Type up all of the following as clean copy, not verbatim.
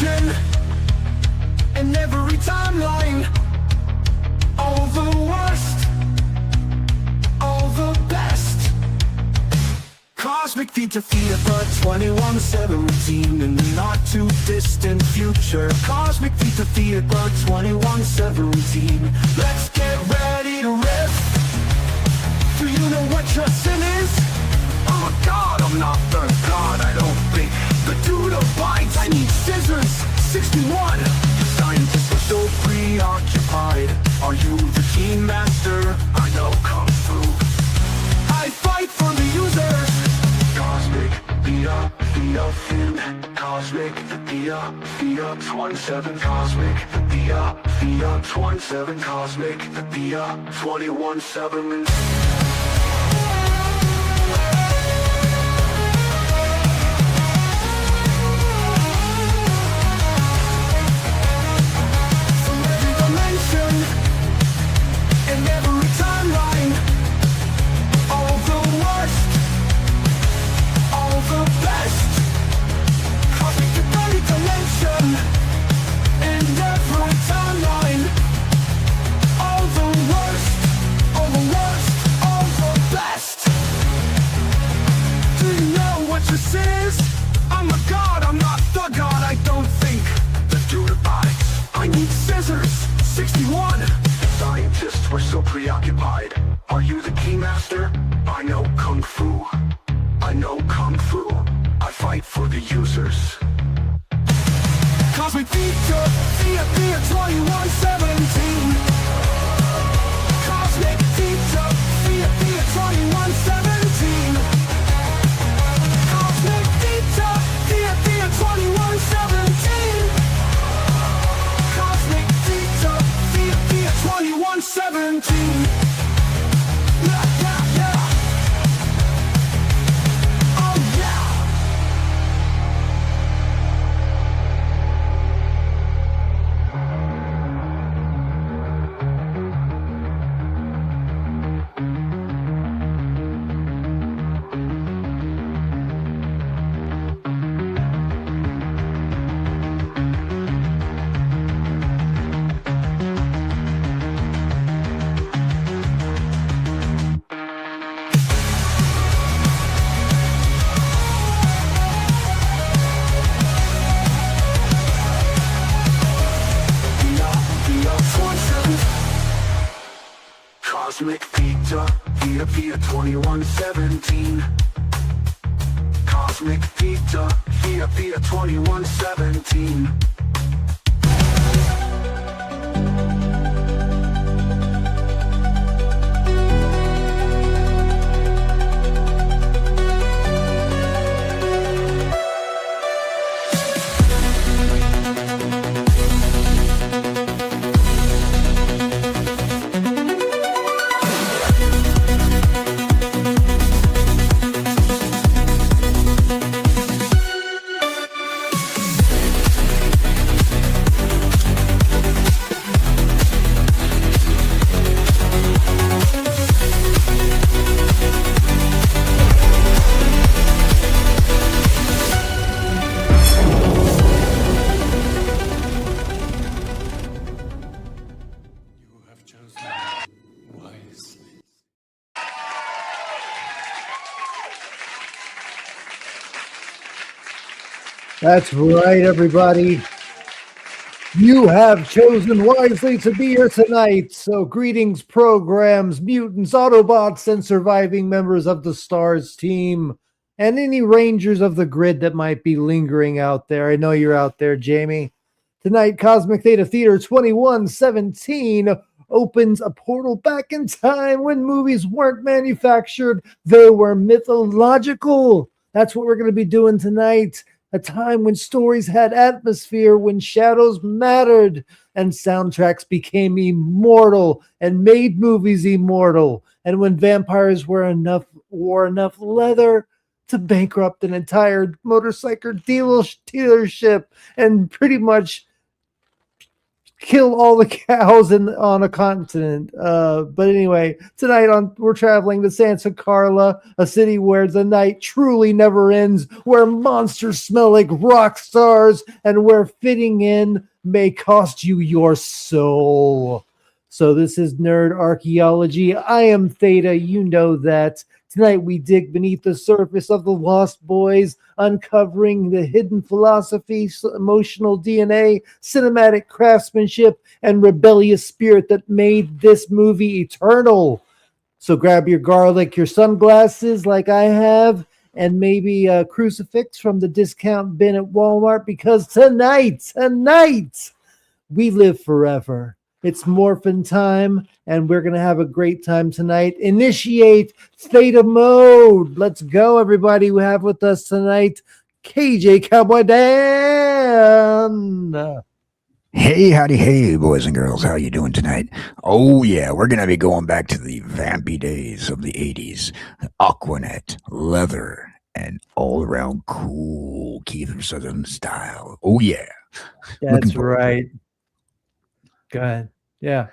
dimension, in every timeline. All the worst, all the best. Cosmic Theta Theatre 2117, in the not too distant future. Cosmic Theta Theatre 2117. Let's get ready to riff. Do you know what your sin is? I'm a god, I'm not the god, I don't think. The dude abides, I need scissors. 61. You scientists are so preoccupied. Are you the keen master? I know kung fu. I fight for the users. Cosmic Theta, Theta Fin. Cosmic Theta, Theta 27. Cosmic Theta, Theta 27. Cosmic Theta 21-7. In every timeline, all the worst, all the best. Cosmic Theta dimension, in every timeline, all the worst, all the worst, all the best. Do you know what your sin is? I'm a god, I'm not the god, I don't think. The dude abides, I need scissors. 61. Scientists were so preoccupied. Are you the key master? I know kung fu. I know kung fu. I fight for the users. Cosmic Theta, Theta, Theta 2117. Cosmic Theta, Theta, Theta 2117. Cosmic Theta, Theta, Theta 2117. Cosmic Theta, Theta, Theta 2117. Yeah, yeah, yeah. Oh yeah. Cosmic Theta, Theta, Theta 2117. Cosmic Theta, Theta, Theta 2117. That's right, everybody. You have chosen wisely to be here tonight. So greetings, programs, mutants, Autobots, and surviving members of the STARS team, and any Rangers of the Grid that might be lingering out there. I know you're out there, Jamie. Tonight, Cosmic Theta Theatre 2117 opens a portal back in time when movies weren't manufactured. They were mythological. That's what we're going to be doing tonight. A time when stories had atmosphere, when shadows mattered, and soundtracks became immortal and made movies immortal, and when vampires wore enough leather to bankrupt an entire motorcycle dealership and pretty much kill all the cows on a continent. But anyway, tonight we're traveling to Santa Carla, a city where the night truly never ends, where monsters smell like rock stars, and where fitting in may cost you your soul. So this is Nerd Archaeology. I am Theta. You know that. Tonight we dig beneath the surface of the Lost Boys, uncovering the hidden philosophy, emotional DNA, cinematic craftsmanship, and rebellious spirit that made this movie eternal. So grab your garlic, your sunglasses like I have, and maybe a crucifix from the discount bin at Walmart, because tonight, we live forever. It's morphin time, and we're going to have a great time tonight. Initiate Theta mode. Let's go, everybody. We have with us tonight KJ Cowboy Dan. Hey, howdy, hey, boys and girls. How you doing tonight? Oh, yeah, we're going to be going back to the vampy days of the 80s. Aquanet, leather, and all-around cool Kiefer Sutherland style. Oh, yeah. That's right. Go ahead. Yeah.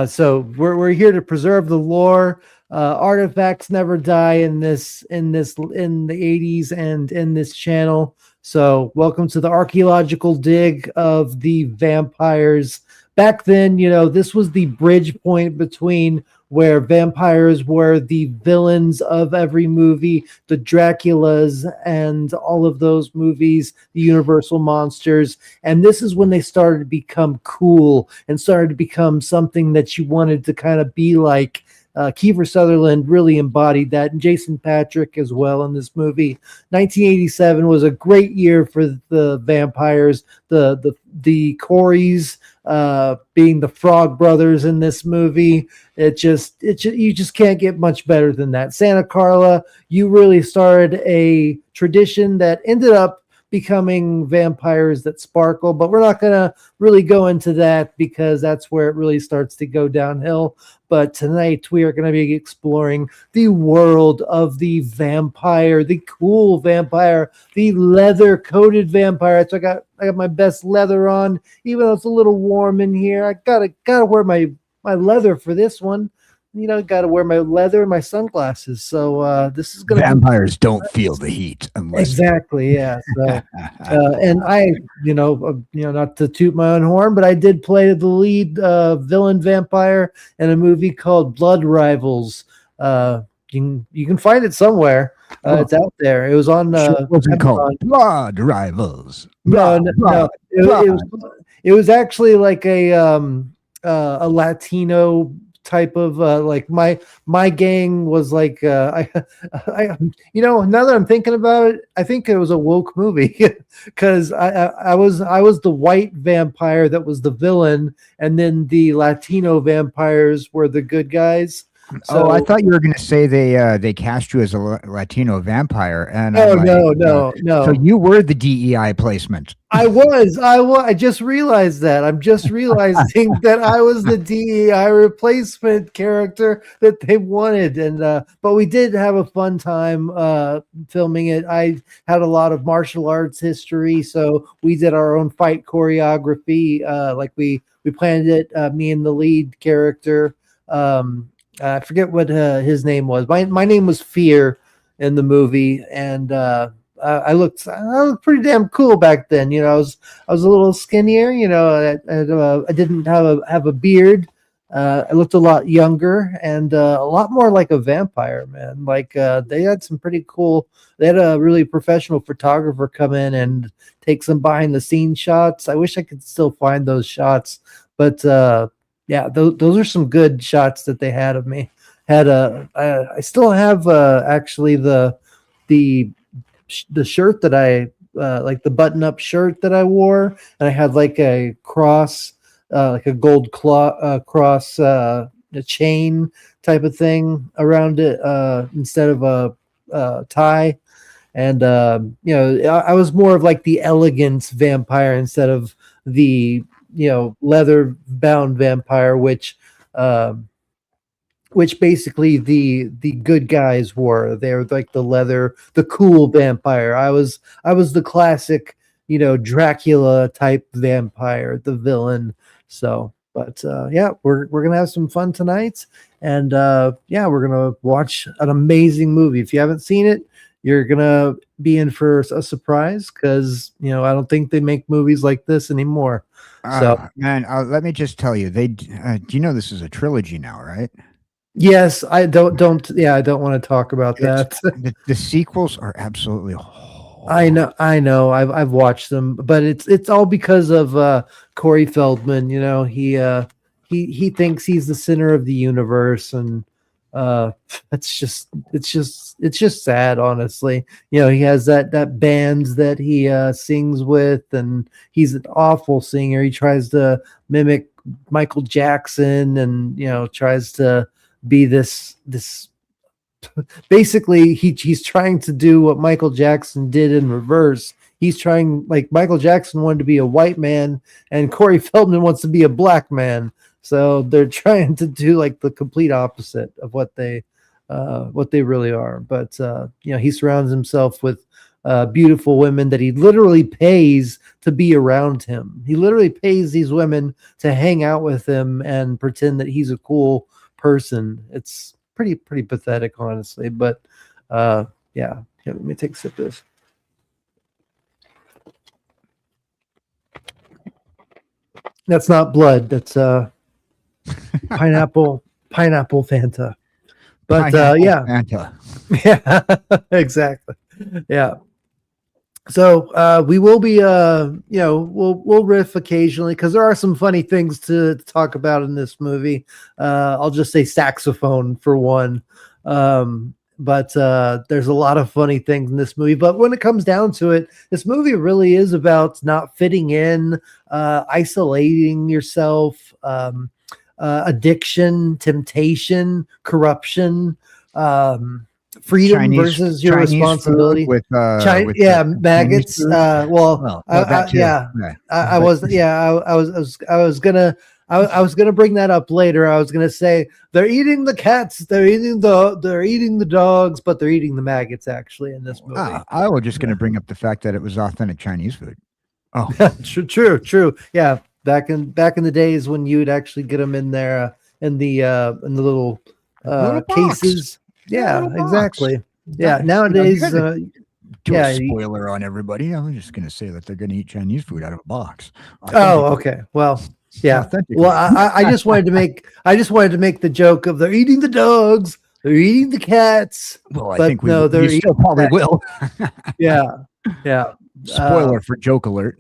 So we're here to preserve the lore. Artifacts never die in the 80s and in this channel. So welcome to the archaeological dig of the vampires. Back then, this was the bridge point between where vampires were the villains of every movie, the Draculas and all of those movies, the Universal monsters. And this is when they started to become cool and started to become something that you wanted to kind of be like. Kiefer Sutherland really embodied that, and Jason Patric as well in this movie. 1987 was a great year for the vampires. The Coreys being the Frog Brothers in this movie. You just can't get much better than that. Santa Carla, you really started a tradition that ended up becoming vampires that sparkle, but we're not going to really go into that because that's where it really starts to go downhill. But tonight we are going to be exploring the world of the vampire, the cool vampire, the leather coated vampire. So I got my best leather on, even though it's a little warm in here. I gotta wear my leather for this one. Got to wear my leather and my sunglasses. So this is going to vampires don't feel the heat unless exactly, yeah. So, and I, not to toot my own horn, but I did play the lead villain vampire in a movie called Blood Rivals. You can find it somewhere. It's out there. It was on. What's it called? Blood Rivals. No. It was actually like a Latino type of like my gang was like I now that I'm thinking about it, I think it was a woke movie because I was the white vampire that was the villain, and then the Latino vampires were the good guys. So, I thought you were going to say they cast you as a Latino vampire, and no. So you were the DEI placement. I was. I just realized that. I'm just realizing that I was the DEI replacement character that they wanted, and but we did have a fun time filming it. I had a lot of martial arts history, so we did our own fight choreography. Like we planned it. Me and the lead character. I forget what his name was. My name was Fear in the movie, and I looked pretty damn cool back then. I was a little skinnier. I didn't have a beard. I looked a lot younger and a lot more like a vampire, man. Like they had some pretty cool. They had a really professional photographer come in and take some behind the scenes shots. I wish I could still find those shots, but. Yeah, those are some good shots that they had of me. I still have actually the shirt that I like, the button up shirt that I wore, and I had like a cross, like a gold cross, a chain type of thing around it instead of a tie. And I was more of like the elegance vampire instead of the leather bound vampire, which basically the good guys were. They're like the cool vampire. I was the classic Dracula type vampire, the villain. So, but yeah, we're gonna have some fun tonight, and yeah, we're gonna watch an amazing movie. If you haven't seen it, you're gonna be in for a surprise because I don't think they make movies like this anymore. So Man, let me just tell you, do you know this is a trilogy now, right? yes, I don't want to talk about that. The sequels are absolutely I know. I've watched them, but it's all because of Corey Feldman. He thinks he's the center of the universe, and it's just sad, honestly. He has that band that he sings with, and he's an awful singer. He tries to mimic Michael Jackson, and tries to be this basically he's trying to do what Michael Jackson did in reverse. He's trying, like, Michael Jackson wanted to be a white man and Corey Feldman wants to be a black man. So they're trying to do like the complete opposite of what they really are. But he surrounds himself with beautiful women that he literally pays to be around him. He literally pays these women to hang out with him and pretend that he's a cool person. It's pretty pathetic, honestly. But yeah, let me take a sip of this. That's not blood. That's pineapple Fanta. But yeah, Fanta. yeah, exactly. Yeah. So we will be we'll riff occasionally because there are some funny things to talk about in this movie. I'll just say saxophone for one. But there's a lot of funny things in this movie. But when it comes down to it, this movie really is about not fitting in, isolating yourself, addiction, temptation, corruption, freedom versus your Chinese responsibility. With maggots. I was gonna bring that up later. I was gonna say they're eating the cats, they're eating the dogs, but they're eating the maggots actually in this movie. I was just gonna bring up the fact that it was authentic Chinese food. Oh, true. Yeah, back in the days when you would actually get them in there in the little cases. Yeah, exactly. Yeah, nowadays. Spoiler on everybody. I'm just gonna say that they're gonna eat Chinese food out of a box. Okay. Well. Yeah. Well, I just wanted to make the joke of they're eating the dogs, they're eating the cats. Well, I think we still probably will. Yeah. Spoiler for joke alert.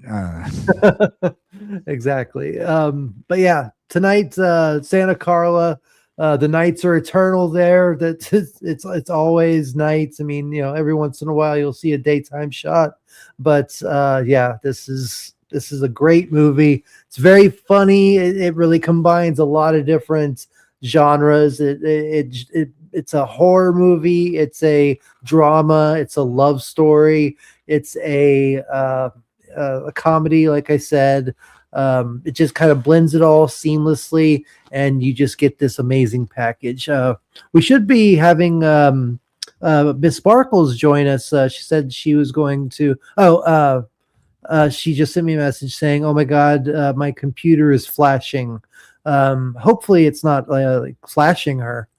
Exactly. But yeah, tonight, Santa Carla. The nights are eternal there. That it's always nights. I mean, every once in a while you'll see a daytime shot, but yeah, this is a great movie. It's very funny. It really combines a lot of different genres. It's a horror movie. It's a drama. It's a love story. It's a comedy, like I said. It just kind of blends it all seamlessly, and you just get this amazing package. We should be having Miss Sparkles join us. She said she was going to. She just sent me a message saying, "Oh my God, my computer is flashing." Hopefully, it's not like flashing her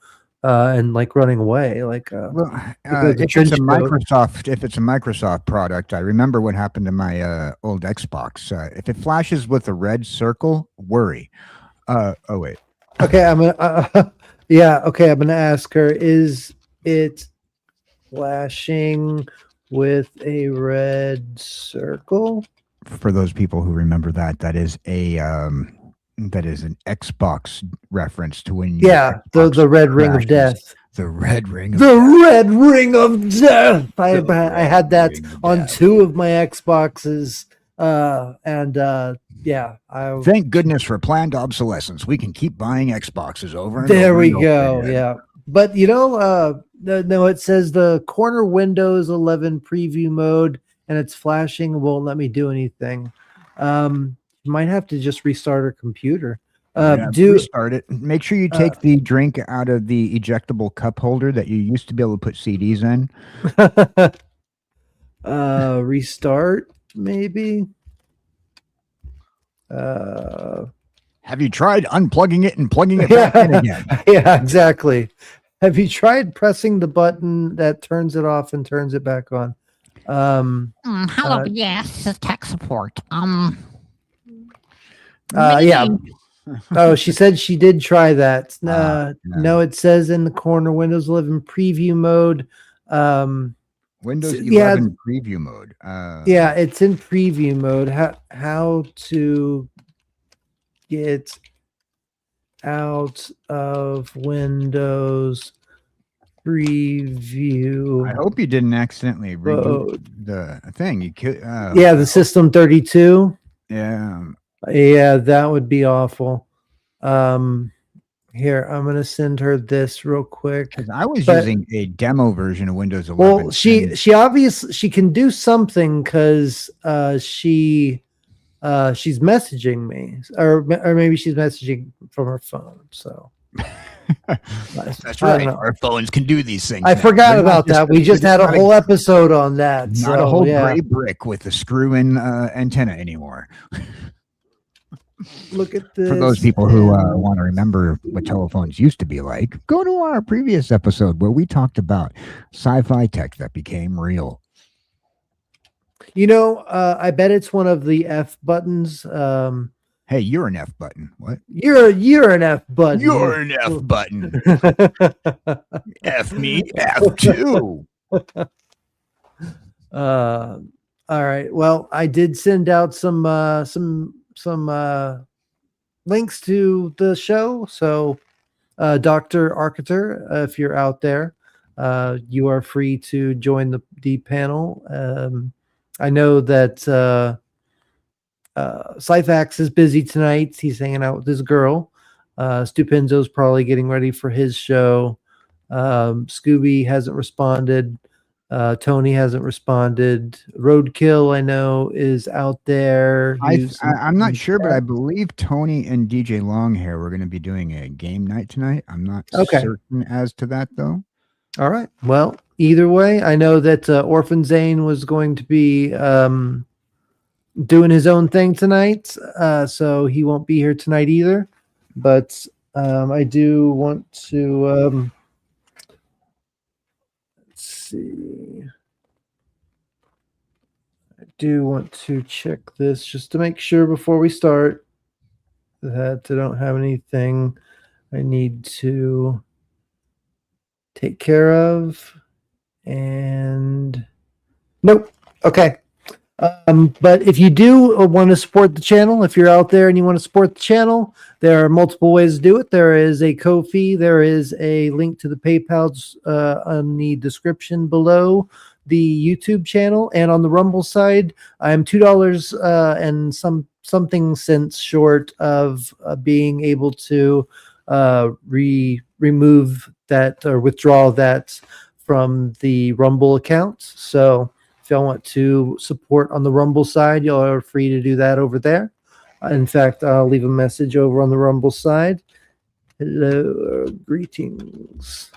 and like running away. Like, if it's a Microsoft product, I remember what happened to my old Xbox. If it flashes with a red circle, worry. Oh wait. Okay, I'm gonna. Yeah. Okay, I'm gonna ask her. Is it flashing with a red circle? For those people who remember that is an Xbox reference to when the red ring of death. The red ring of red ring of death. I had that on two of my Xboxes. Thank goodness for planned obsolescence. We can keep buying Xboxes over and there over. We go. Yeah. But no, it says the corner Windows 11 preview mode, and it's flashing. Won't let me do anything. Might have to just restart her computer. Restart it. Make sure you take the drink out of the ejectable cup holder that you used to be able to put CDs in. Restart. maybe. Have you tried unplugging it and plugging it back in again? Yeah, exactly. Have you tried pressing the button that turns it off and turns it back on? Hello, yes, this is tech support. Yeah. Oh, she said she did try that. Yeah. No, it says in the corner, Windows 11 preview mode. Windows 11 yeah, preview mode. Yeah, it's in preview mode. How to get out of Windows preview. I hope you didn't accidentally reboot the thing. You could. Yeah, the System 32. Yeah. Yeah, that would be awful. Here, I'm gonna send her this real quick. Because I was using a demo version of Windows 11. Well, she obviously she can do something because she's messaging me, or maybe she's messaging from her phone. So that's right. Our phones can do these things. I forgot about that. We just had a whole episode on that. Not a whole gray brick with a screw-in antenna anymore. Look at this. For those people who want to remember what telephones used to be like, go to our previous episode where we talked about sci-fi tech that became real. You know, I bet it's one of the F buttons. Hey, you're an F button. What? You're an F button. You're an F button. F me, F too. All right. Well, I did send out some links to the show. So, Dr. Archaeology, if you're out there, you are free to join the panel. I know that Syphax is busy tonight. He's hanging out with his girl. Stupenzo's probably getting ready for his show. Scooby hasn't responded. Tony hasn't responded. Roadkill, I know, is out there. I'm not sure, but I believe Tony and DJ Longhair were going to be doing a game night tonight. I'm not certain as to that, though. All right. Well, either way, I know that Orphan Zane was going to be doing his own thing tonight, so he won't be here tonight either. But I do want to... see. I do want to check this just to make sure before we start that I don't have anything I need to take care of. And nope. Okay. But if you do want to support the channel, if you're out there and you want to support the channel, there are multiple ways to do it. There is a Ko-fi. There is a link to the PayPal's on the description below the YouTube channel. And on the Rumble side, I'm $2 and something cents short of being able to remove that or withdraw that from the Rumble account. So if y'all want to support on the Rumble side, y'all are free to do that over there. In fact, I'll leave a message over on the Rumble side. Hello, greetings.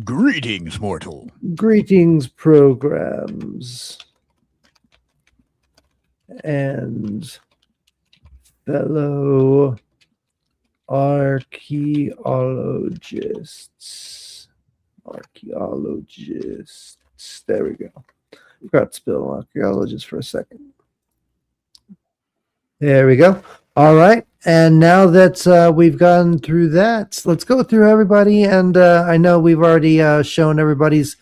Greetings, mortal. Greetings, programs. And fellow archaeologists. There we go. Forgot to spell archaeologist for a second. There we go. All right. And now that we've gone through that, let's go through everybody. And I know we've already shown everybody's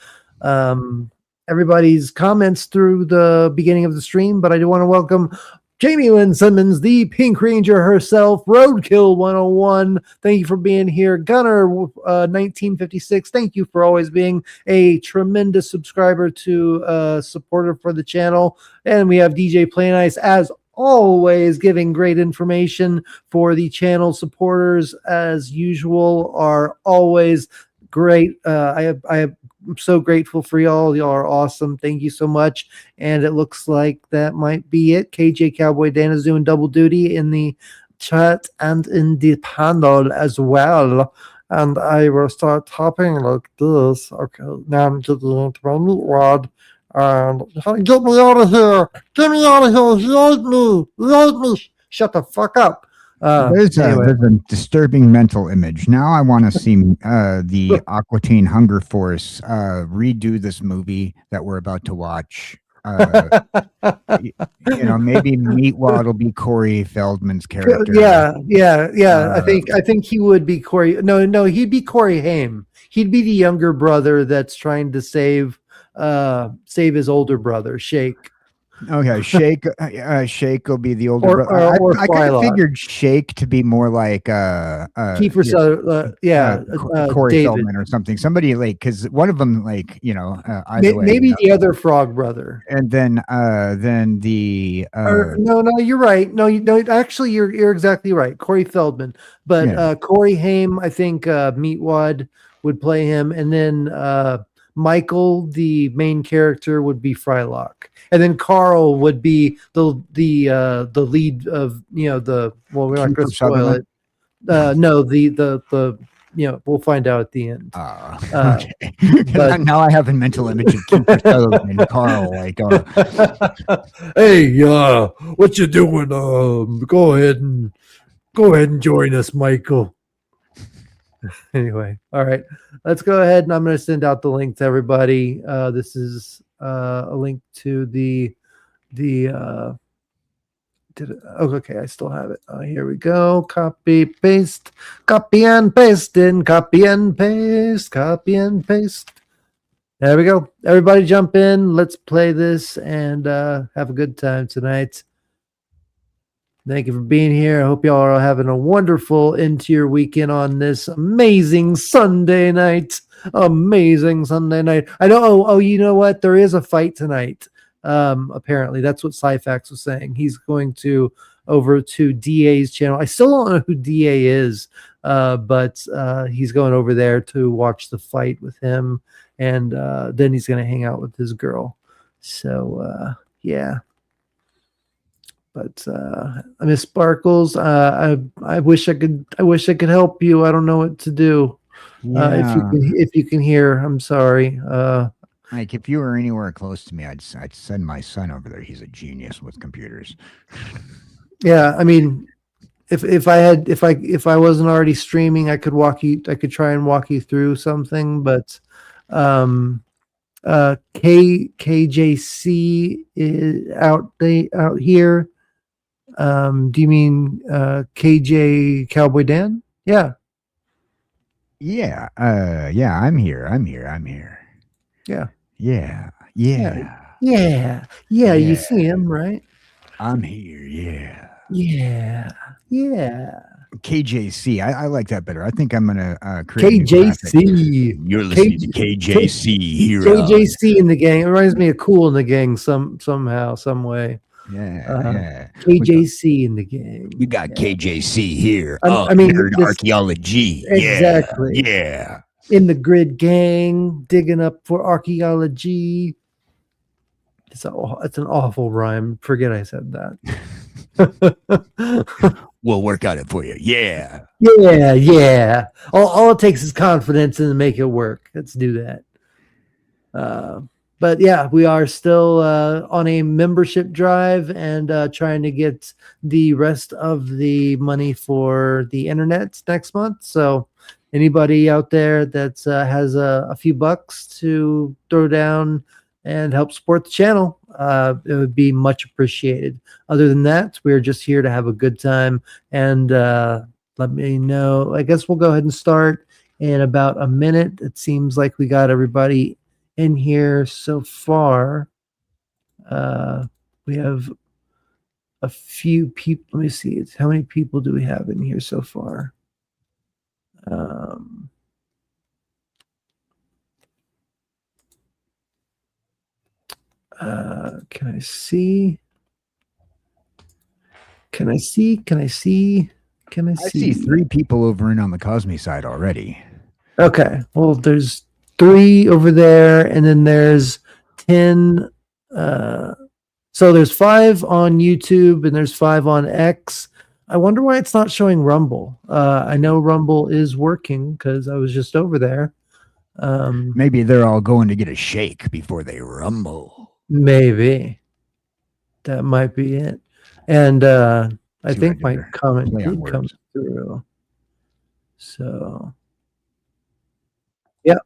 comments through the beginning of the stream, but I do want to welcome Jamie Lynn Simmons, the Pink Ranger herself, Roadkill 101. Thank you for being here. Gunner 1956. Thank you for always being a tremendous subscriber to supporter for the channel. And we have DJ Play Nice as always giving great information for the channel. Supporters as usual are always great. I'm so grateful for y'all. Y'all are awesome. Thank you so much. And it looks like that might be it. KJ Cowboy Dan is doing double duty in the chat and in the panel as well. And I will start tapping like this. Okay, now I'm just going to my meat rod And get me out of here. Get me out of here. He ate me. He ate me. Shut the fuck up. There's Anyway. a disturbing mental image. Now I want to see the Aqua Teen Hunger Force redo this movie that we're about to watch. You know, maybe Meatwad will be Corey Feldman's character. Yeah. I think he would be Corey. No, he'd be Corey Haim. He'd be the younger brother that's trying to save his older brother, Shake. Okay, Shake will be the older brother. I kind of figured Shake to be more like Kiefer Sutherland, Corey David. Feldman or something. Somebody like, because one of them, like, you know, maybe the other frog brother. And then the no, you're right. No, actually, you're exactly right. Corey Feldman, but Corey Haim, I think Meatwad would play him, and then Michael, the main character, would be Frylock. And then Carl would be the lead of, you know, we're not going to spoil it. No, the we'll find out at the end. Okay. But now I have a mental image of Kiefer Sutherland and Carl like, hey, what you doing? Go ahead and join us, Michael. Anyway, all right, let's go ahead, and I'm going to send out the link to everybody. This is a link to okay, I still have it. Here we go. Copy and paste. There we go. Everybody jump in. Let's play this and have a good time tonight. Thank you for being here. I hope y'all are having a wonderful end to your weekend on this amazing Sunday night. I know. Oh, you know what? There is a fight tonight. Apparently, that's what Cyfax was saying. He's going over to DA's channel. I still don't know who DA is, but he's going over there to watch the fight with him, and then he's going to hang out with his girl. So, yeah. But I miss Sparkles. I wish I could help you. I don't know what to do. If you can hear, I'm sorry. Like, if you were anywhere close to me, I'd send my son over there. He's a genius with computers. Yeah, I mean, if I wasn't already streaming, I could try and walk you through something. But KJC is out here. Do you mean KJ Cowboy Dan? Yeah. Yeah. I'm here. Yeah. You see him, right? I'm here. Yeah. KJC. I like that better. I think I'm gonna create KJC. You're listening to KJC here. KJC in the gang. It reminds me of Cool in the Gang somehow, some way. Yeah. KJC in the gang. We got KJC here. I mean, Nerd Archaeology. Exactly. Yeah. In the Grid gang, digging up for archaeology. It's an awful rhyme. Forget I said that. We'll work on it for you. Yeah. All it takes is confidence and to make it work. Let's do that. But yeah, we are still on a membership drive and trying to get the rest of the money for the internet next month. So anybody out there that has a few bucks to throw down and help support the channel, it would be much appreciated. Other than that, we're just here to have a good time. And let me know. I guess we'll go ahead and start in about a minute. It seems like we got everybody in here so far. We have a few people. Let me see. How many people do we have in here so far? Can I see? I see 3 people over in on the Cosme side already. Okay. Well, there's 3 over there, and then there's 10. So there's 5 on YouTube, and there's 5 on X. I wonder why it's not showing Rumble. I know Rumble is working because I was just over there. Maybe they're all going to get a shake before they rumble. Maybe that might be it. And I See what I think did my there? comment Play on did come words. through. So, yep.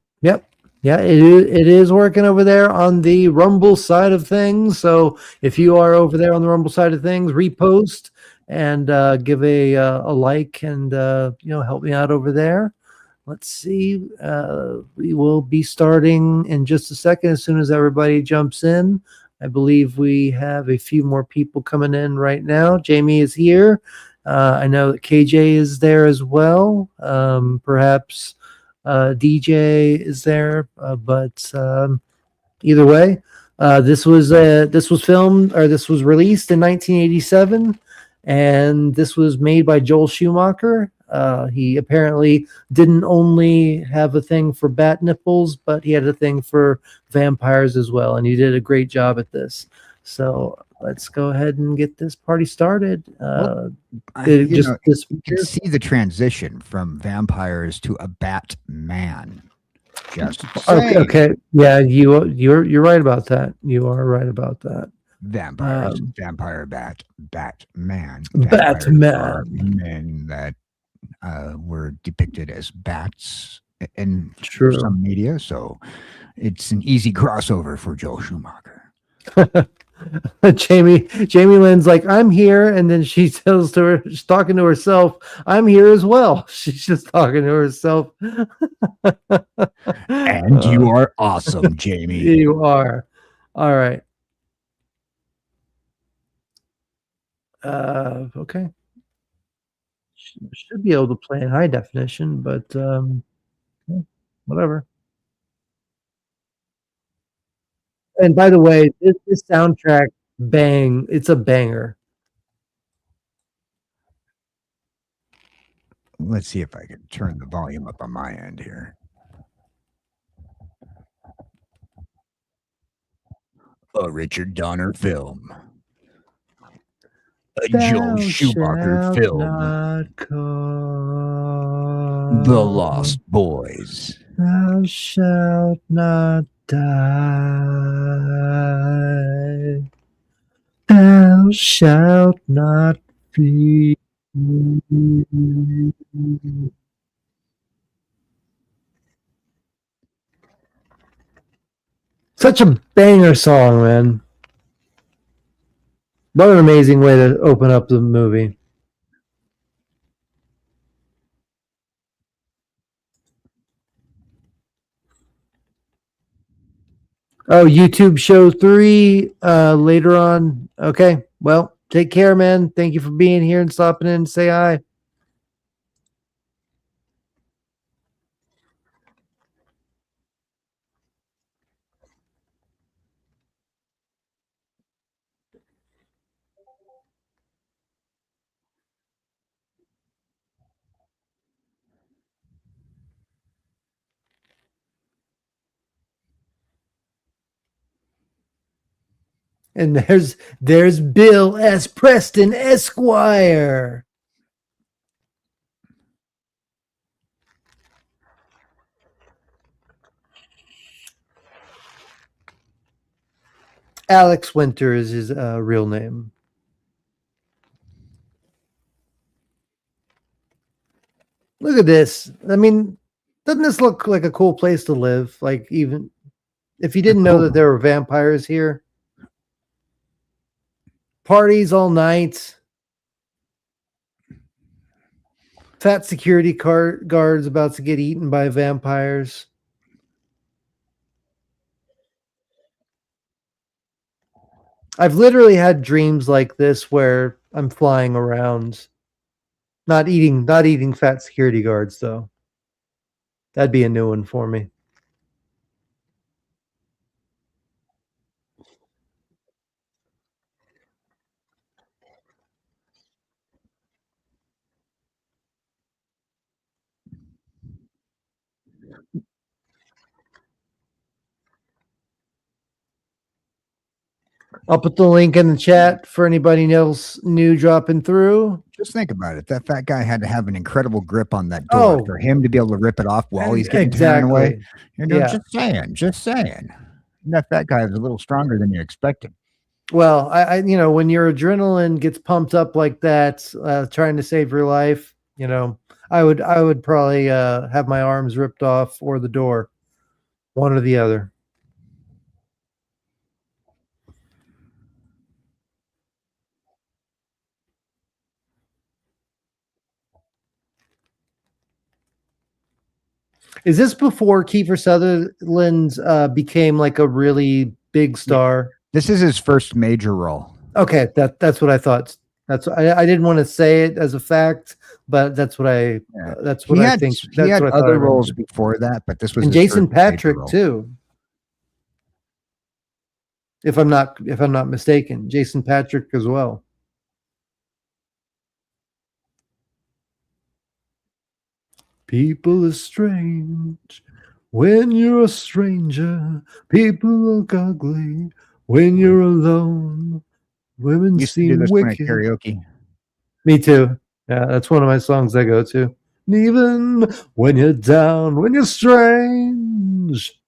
Yeah, it is working over there on the Rumble side of things. So if you are over there on the Rumble side of things, repost and give a like and help me out over there. Let's see. We will be starting in just a second as soon as everybody jumps in. I believe we have a few more people coming in right now. Jamie is here. I know that KJ is there as well. Perhaps DJ is there, but either way, this was filmed, or this was released in 1987, and this was made by Joel Schumacher. He apparently didn't only have a thing for bat nipples, but he had a thing for vampires as well, and he did a great job at this. So let's go ahead and get this party started. You Just know, this you can see the transition from vampires to a Batman. Just saying. Okay. Yeah, you're right about that. You are right about that. Vampires, vampire bat, Batman. Batman. Vampires are men that were depicted as bats in True. some media, so it's an easy crossover for Joel Schumacher. Jamie Lynn's like, I'm here, and then she tells to her, she's talking to herself, I'm here as well. She's just talking to herself. And you are awesome, Jamie. You are. All right. Okay. Should be able to play in high definition, but whatever. And by the way, this soundtrack, it's a banger. Let's see if I can turn the volume up on my end here. A Richard Donner film. A Joel Schumacher film. The Lost Boys. Thou shalt not die. Thou shalt not be. Such a banger song, man. What an amazing way to open up the movie. Oh, YouTube show 3 later on. Okay. Well, take care, man. Thank you for being here and stopping in and say hi. And there's Bill S. Preston, Esquire. Alex Winter is his real name. Look at this. I mean, doesn't this look like a cool place to live? Like, even if you didn't know that there were vampires here. Parties all night. Fat security guards about to get eaten by vampires. I've literally had dreams like this where I'm flying around, not eating fat security guards though. That'd be a new one for me. I'll put the link in the chat for anybody else new dropping through. Just think about it. That fat guy had to have an incredible grip on that door for him to be able to rip it off while he's getting torn away. You know, just saying. That fat guy is a little stronger than you expected. Well, you know, when your adrenaline gets pumped up like that, trying to save your life, you know, I would probably have my arms ripped off or the door, one or the other. Is this before Kiefer Sutherland became like a really big star? This is his first major role. Okay, that's what I thought. I didn't want to say it as a fact, but that's what I think. He had other roles before that, but this was and his Jason first major Patric role. too. If I'm not mistaken, Jason Patric as well. People are strange when you're a stranger. People look ugly when you're alone. Women Used to do seem this one at wicked. karaoke. Me too. Yeah, that's one of my songs I go to. And even when you're down, when you're strange,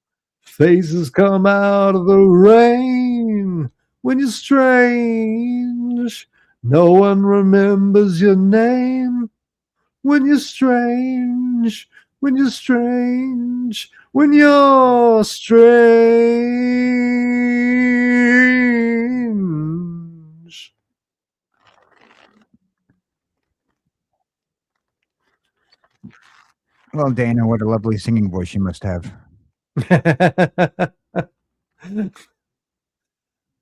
faces come out of the rain. When you're strange, no one remembers your name. When you're strange, when you're strange, when you're strange. Well, Dana, what a lovely singing voice you must have.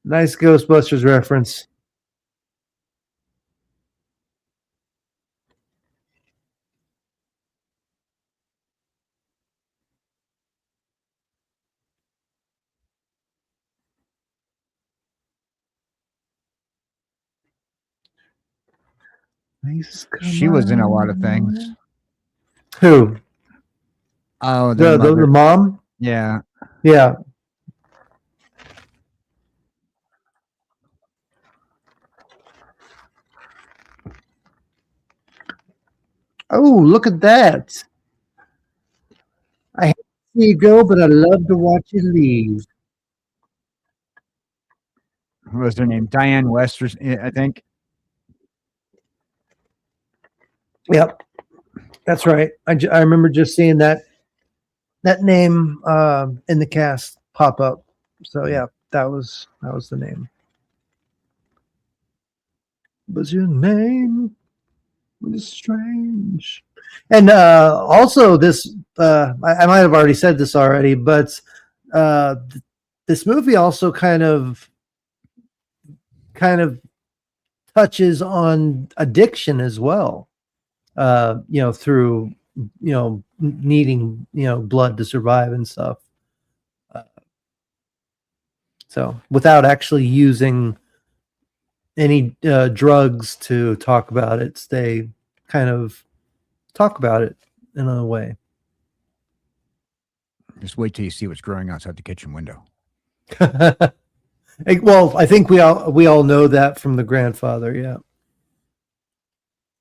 Nice Ghostbusters reference. She was in a lot of things. Who? Oh, The mom? Yeah. Yeah. Oh, look at that. I hate to see you go, but I love to watch you leave. What was her name? Diane West, I think. Yep. That's right. I remember just seeing that name in the cast pop up. So yeah, that was the name. Was your name was strange. And also this I might have already said this already, but this movie also kind of touches on addiction as well. You know, through, you know, needing, you know, blood to survive and stuff. So without actually using any drugs to talk about it, they kind of talk about it in a way. Just wait till you see what's growing outside the kitchen window. Well, I think we all know that from the grandfather, yeah.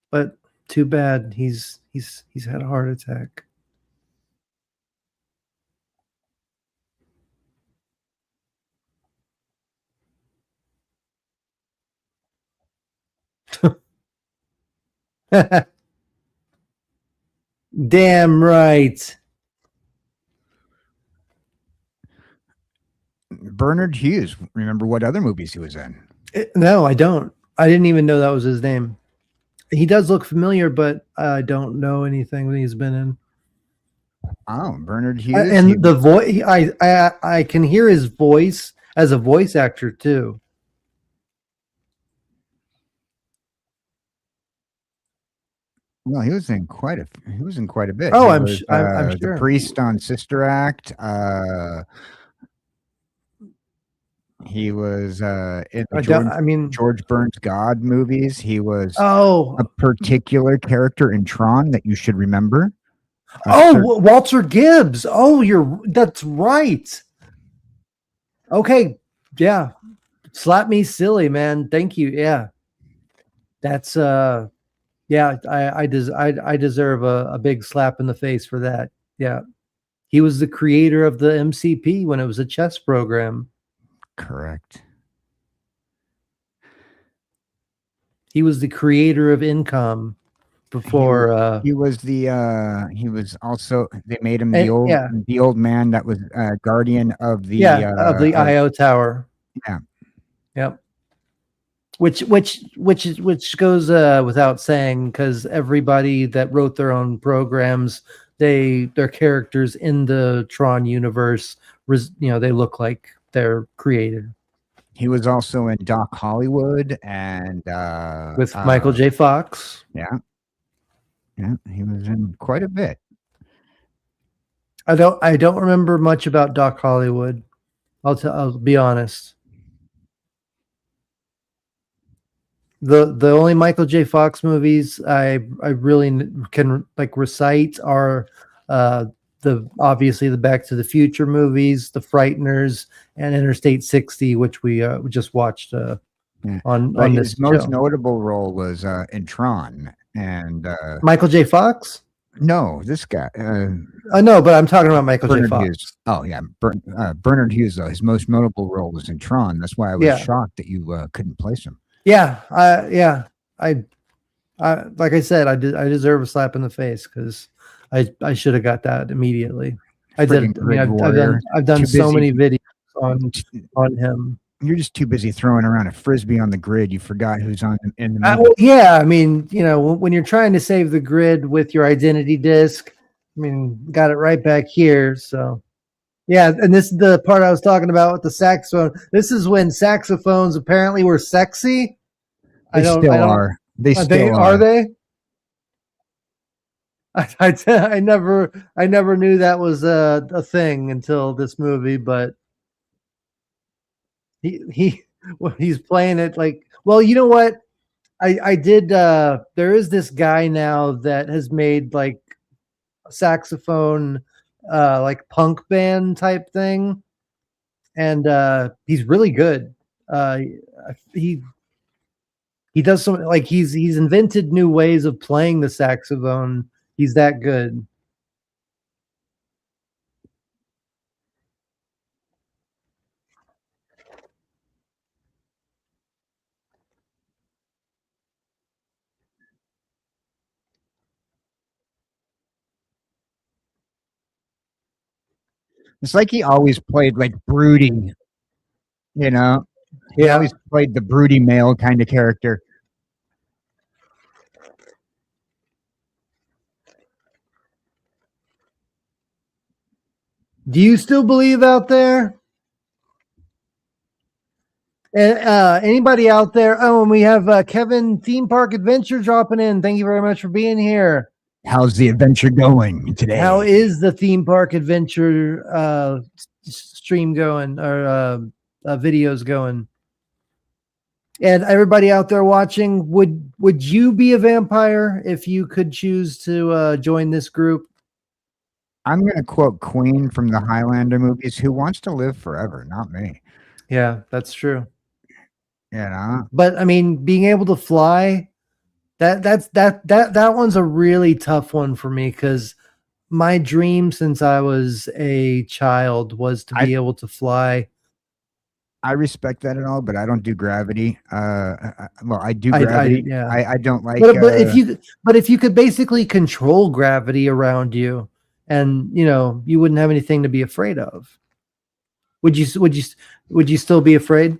But too bad he's had a heart attack. Damn right. Bernard Hughes. Remember what other movies he was in? No, I don't. I didn't even know that was his name. He does look familiar, but I don't know anything that he's been in. Oh, Bernard Hughes. And the voice, I can hear his voice as a voice actor too. Well, he was in quite a bit. Oh, He I'm was, sure. The priest on Sister Act. He was in the George Burns God movies. He was a particular character in Tron that you should remember. Walter Gibbs. Oh, that's right. Okay, yeah. Slap me silly, man. Thank you. Yeah. That's Yeah, I deserve a big slap in the face for that. Yeah. He was the creator of the MCP when it was a chess program. Correct. He was the creator of Income before He was he was also, they made him yeah, the old man that was guardian of the of the IO tower. yeah. Yep. Which goes without saying, because everybody that wrote their own programs, their characters in the Tron universe, they look like they're created. He was also in Doc Hollywood and With Michael J. Fox. Yeah. Yeah, he was in quite a bit. I don't remember much about Doc Hollywood. I'll be honest. The only Michael J. Fox movies I really can like recite are obviously the Back to the Future movies, The Frighteners, and Interstate 60, which we just watched on his this most show. notable role was in Tron and Michael J. Fox? No, this guy. I know, but I'm talking about Michael Bernard J. Fox. Hughes. Oh yeah, Bernard Hughes. Though his most notable role was in Tron. That's why I was shocked that you couldn't place him. Yeah, I like I said, I deserve a slap in the face because I should have got that immediately. I did. I mean, I've done so many videos on him. You're just too busy throwing around a frisbee on the grid. You forgot who's on in the movie. Well, yeah, I mean, when you're trying to save the grid with your identity disk, I mean, got it right back here. So, yeah, and this is the part I was talking about with the saxophone. This is when saxophones apparently were sexy. They still are. They still are. Are they? I never knew that was a thing until this movie, but he's playing it like, well, you know what? I did there is this guy now that has made like a saxophone like punk band type thing, and he's really good. He does something like he's invented new ways of playing the saxophone. He's that good. It's like he always played like brooding, He always played the broody male kind of character. Do you still believe out there? And anybody out there? Oh, and we have Kevin Theme Park Adventure dropping in. Thank you very much for being here. How's the adventure going today? How is the Theme Park Adventure stream going, or videos going? And everybody out there watching, would you be a vampire if you could choose to join this group? I'm going to quote Queen from the Highlander movies: "Who wants to live forever? Not me." Yeah, that's true. But I mean, being able to fly, that one's a really tough one for me, because my dream since I was a child was to be able to fly. I respect that and all, but I don't do gravity. Well, I do gravity. I don't like. But if you could basically control gravity around you, and you wouldn't have anything to be afraid of, would you still be afraid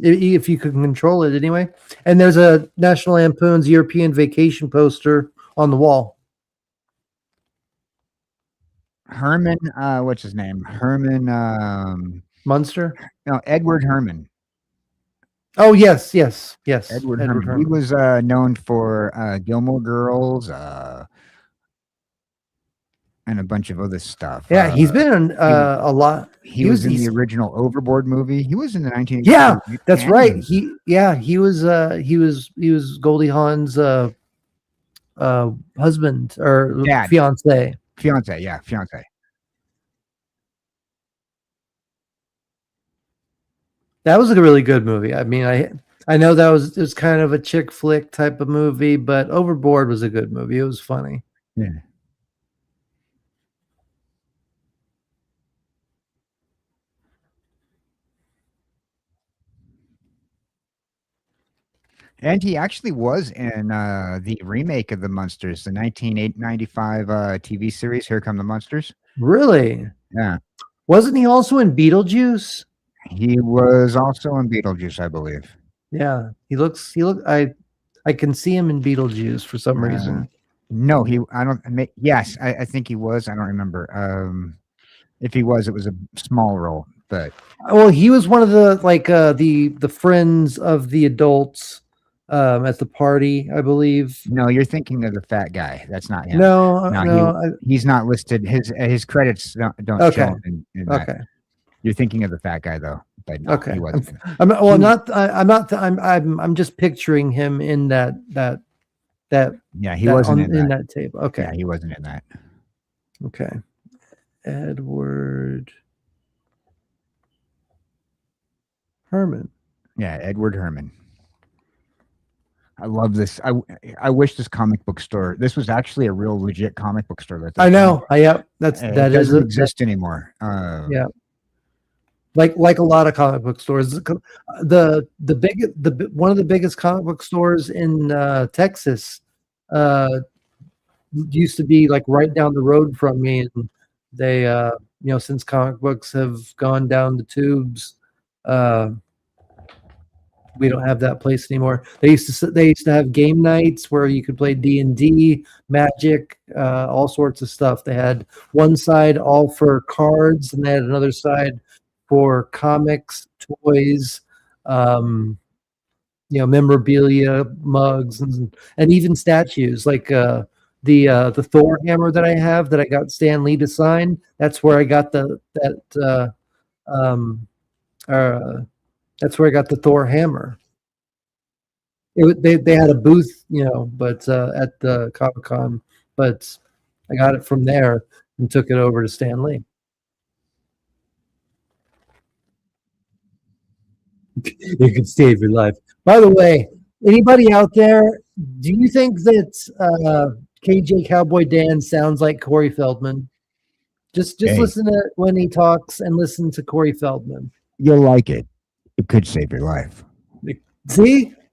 if you could control it anyway? And there's a National Lampoon's European Vacation poster on the wall. Herman, what's his name? Herman Munster? No, Edward Herman. Oh, yes. Edward Herman. He was known for Gilmore Girls and a bunch of other stuff. Yeah, he's been in a lot. He was in the original Overboard movie. He was in the 1980s. Yeah, that's right. He was Goldie Hawn's husband or fiance. Fiance. That was a really good movie. I mean, I know that was it was kind of a chick flick type of movie, but Overboard was a good movie. It was funny. Yeah. And he actually was in the remake of the Munsters, the 1995 TV series, Here Come the Munsters. Really? Yeah. Wasn't he also in Beetlejuice? He was also in Beetlejuice, I believe. Yeah, I can see him in Beetlejuice for some reason. No, I don't. Yes, I think he was. I don't remember. If he was, it was a small role, but Well, he was one of the the friends of the adults at the party, I believe. no, you're thinking of the fat guy. That's not him. No, He's not listed. His credits don't Okay. show in that. okay. You're thinking of the fat guy though, but no, Okay. he wasn't. I'm just picturing him in that Yeah, he wasn't in in that. that table. Okay. Yeah, he wasn't in that. Okay. Edward Herman. Yeah, Edward Herman. I love this. I wish this comic book store. This was actually a real legit comic book store. I know. Yep. That It is doesn't exist anymore. Yeah. Like a lot of comic book stores. The one of the biggest comic book stores in Texas used to be like right down the road from me, and they since comic books have gone down the tubes, we don't have that place anymore. They used to have game nights where you could play D&D, Magic, all sorts of stuff. They had one side all for cards, and they had another side for comics, toys, memorabilia, mugs, and even statues. Like the Thor hammer that I have that I got Stan Lee to sign. That's where I got that's where I got the Thor hammer. They had a booth, but at the Comic-Con, but I got it from there and took it over to Stan Lee. It could save your life. By the way, anybody out there, do you think that KJ Cowboy Dan sounds like Corey Feldman? Just Hey. listen to it when he talks and listen to Corey Feldman. You'll like it. It could save your life.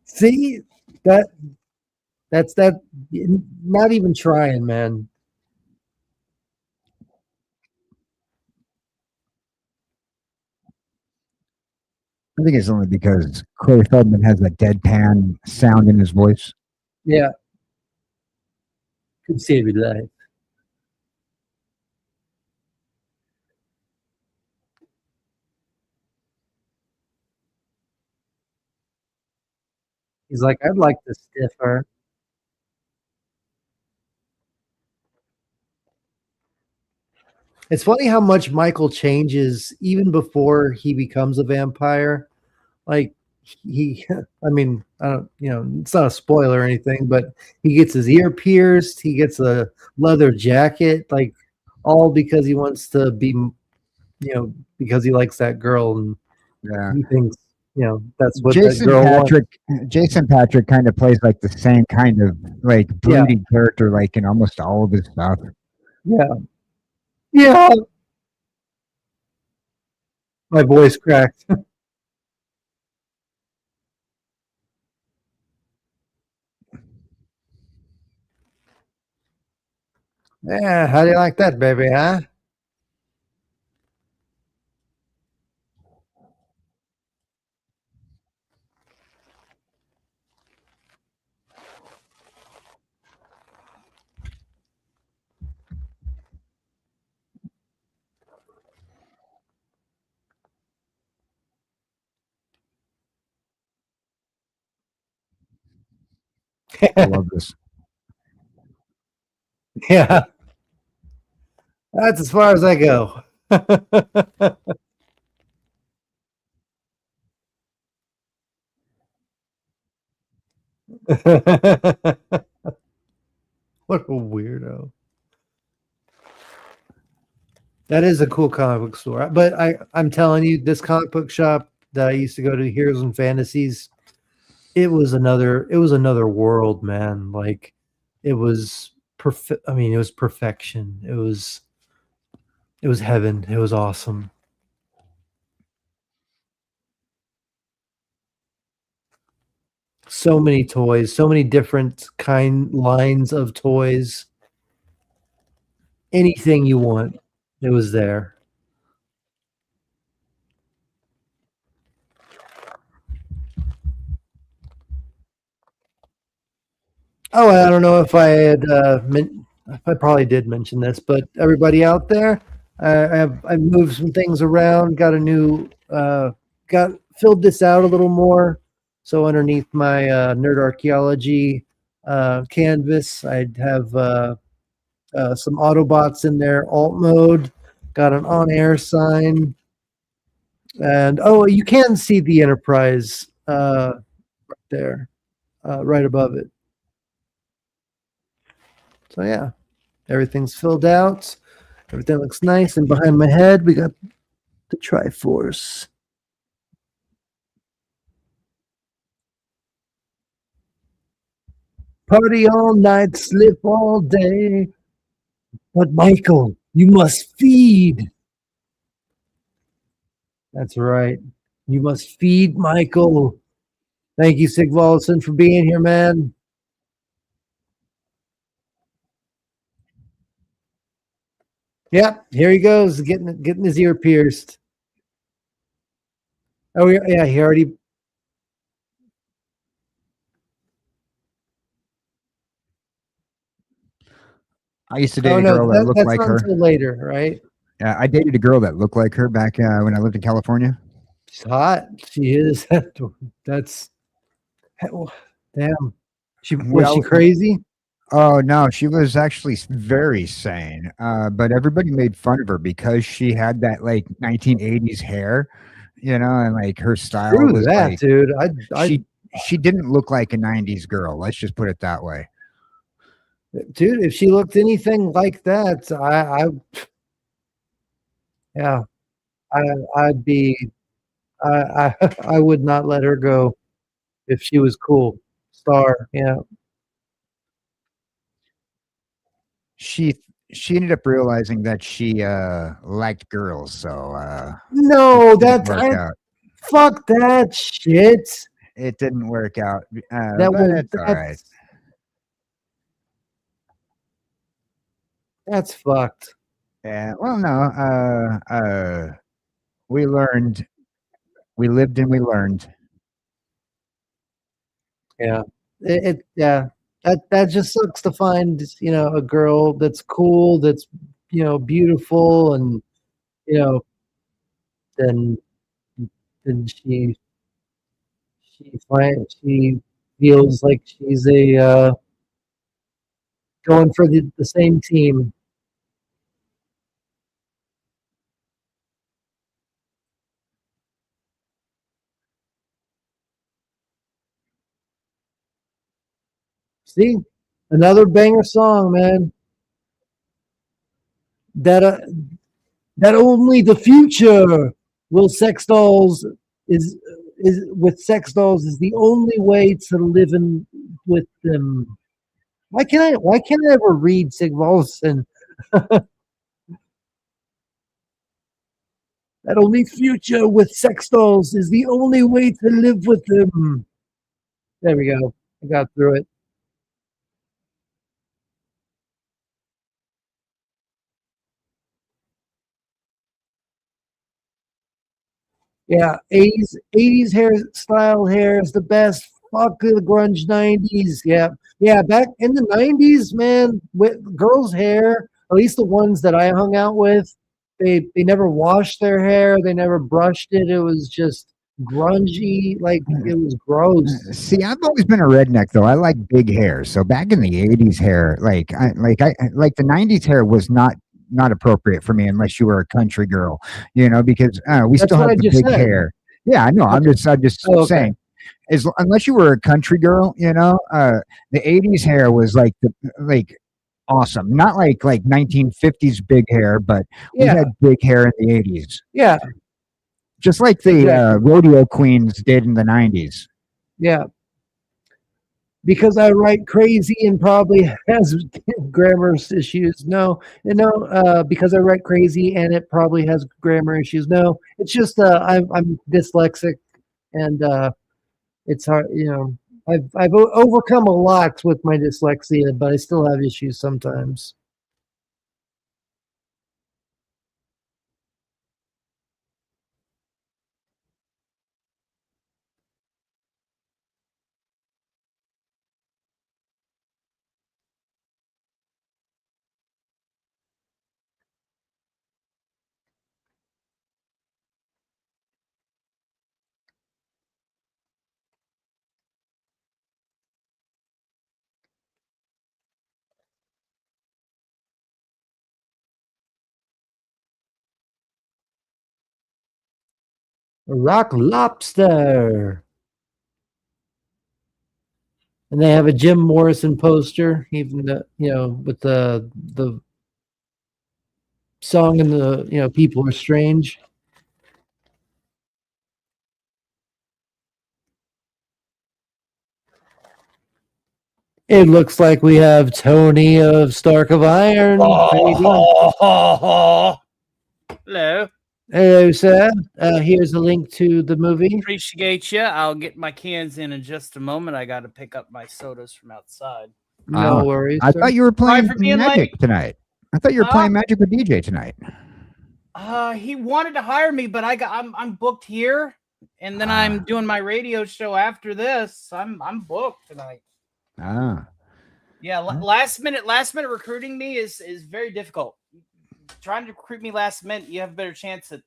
See that's not even trying, man. I think it's only because Corey Feldman has a deadpan sound in his voice. Yeah, could save your life. He's like, I'd like to stiff her. It's funny how much Michael changes even before he becomes a vampire. Like I mean, I don't, it's not a spoiler or anything, but he gets his ear pierced, he gets a leather jacket, like all because he wants to be, because he likes that girl, and Yeah. he thinks, that's what that girl wants. Jason Patric kind of plays like the same kind of like brooding character, like in almost all of his stuff. Yeah. Yeah. My voice cracked. Yeah, how do you like that, baby, huh? I love this. Yeah. That's as far as I go. What a weirdo. That is a cool comic book store. But I'm telling you, this comic book shop that I used to go to, Heroes and Fantasies, it was another world, man. Like it was perfect. I mean, it was perfection. It was heaven. It was awesome. So many toys, so many different lines of toys. Anything you want, it was there. Oh, I don't know if I had I probably did mention this, but everybody out there, I've moved some things around, got a new got filled this out a little more. So underneath my Nerd Archaeology canvas, I'd have some Autobots in there, alt mode, got an on-air sign, and oh, you can see the Enterprise right there, right above it. So yeah, everything's filled out. Everything looks nice. And behind my head, we got the Triforce. Party all night, slip all day. But Michael, you must feed. That's right. You must feed Michael. Thank you, Sigvalson, for being here, man. Yep, here he goes, getting his ear pierced. Oh yeah, he already. I used to date Oh a no, girl that looked that's like not her. until later, right? Yeah, I dated a girl that looked like her back when I lived in California. She's hot. She is. That's damn. Was she crazy? Oh no, she was actually very sane. But everybody made fun of her because she had that like 1980s hair, and like her style Screw was that, like dude. she didn't look like a 90s girl. Let's just put it that way. Dude, if she looked anything like that, yeah, I'd be, I would not let her go if she was cool. Star, yeah. She ended up realizing that she liked girls, so No, it didn't work out. fuck that shit. It didn't work out, That but was it's all right. That's fucked. Yeah, well, no, we learned, we lived and we learned. Yeah, yeah. That just sucks to find a girl that's cool, that's beautiful, and you know then she feels like she's a going for the same team. See, another banger song, man. That that only the future will sex dolls is with sex dolls is the only way to live in with them. Why can't I ever read Sigvalson? That only future with sex dolls is the only way to live with them. There we go. I got through it. Yeah, 80s hair is the best. Fuck the grunge 90s. Yeah. Yeah, back in the 90s, man, with girls' hair, at least the ones that I hung out with, they never washed their hair, they never brushed it. It was just grungy, like it was gross. See, I've always been a redneck though. I like big hair. So back in the 80s hair, like the 90s hair was not appropriate for me unless you were a country girl, because we That's still what have I the just big said. hair. Yeah, I know. I'm just Oh, okay. saying, unless you were a country girl, the 80s hair was like awesome. Not like 1950s big hair, but we Yeah, had big hair in the 80s, yeah, just like the exactly. rodeo queens did in the 90s. Yeah. because I write crazy and probably has grammar issues. No, because I write crazy and it probably has grammar issues. No, it's just I'm dyslexic and it's hard. I've overcome a lot with my dyslexia, but I still have issues sometimes. Rock Lobster. And they have a Jim Morrison poster, even with the song and the People Are Strange. It looks like we have Tony of Stark of Iron. Hello. Hello, sir. Here's a link to the movie. Appreciate you. I'll get my cans in just a moment. I got to pick up my sodas from outside. No worries. I thought you were playing for being Magic late. tonight. I thought you were playing Magic with DJ tonight. He wanted to hire me, but I'm booked here, and then I'm doing my radio show after this. I'm booked tonight. Yeah, last minute recruiting me is very difficult. Trying to recruit me last minute, you have a better chance at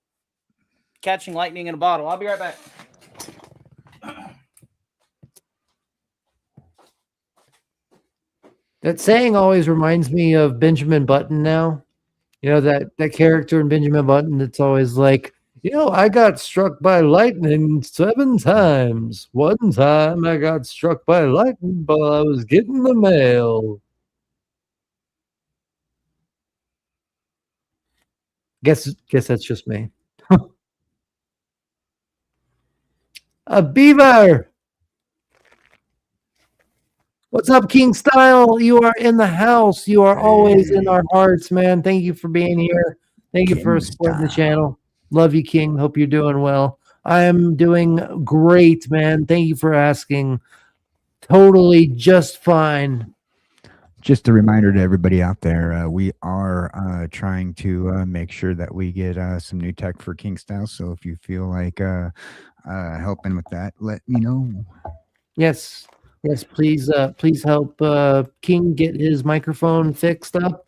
catching lightning in a bottle. I'll be right back. That saying always reminds me of Benjamin Button now. That character in Benjamin Button that's always like, I got struck by lightning 7 times. One time I got struck by lightning while I was getting the mail. Guess that's just me. A beaver. What's up, King Style? You are in the house. You are always in our hearts, man. Thank you for being here. Thank you for supporting the channel. Love you, King. Hope you're doing well. I am doing great, man. Thank you for asking. Totally just fine. Just a reminder to everybody out there, we are trying to make sure that we get some new tech for King Style. So if you feel like helping with that, let me know. Yes, please help King get his microphone fixed up.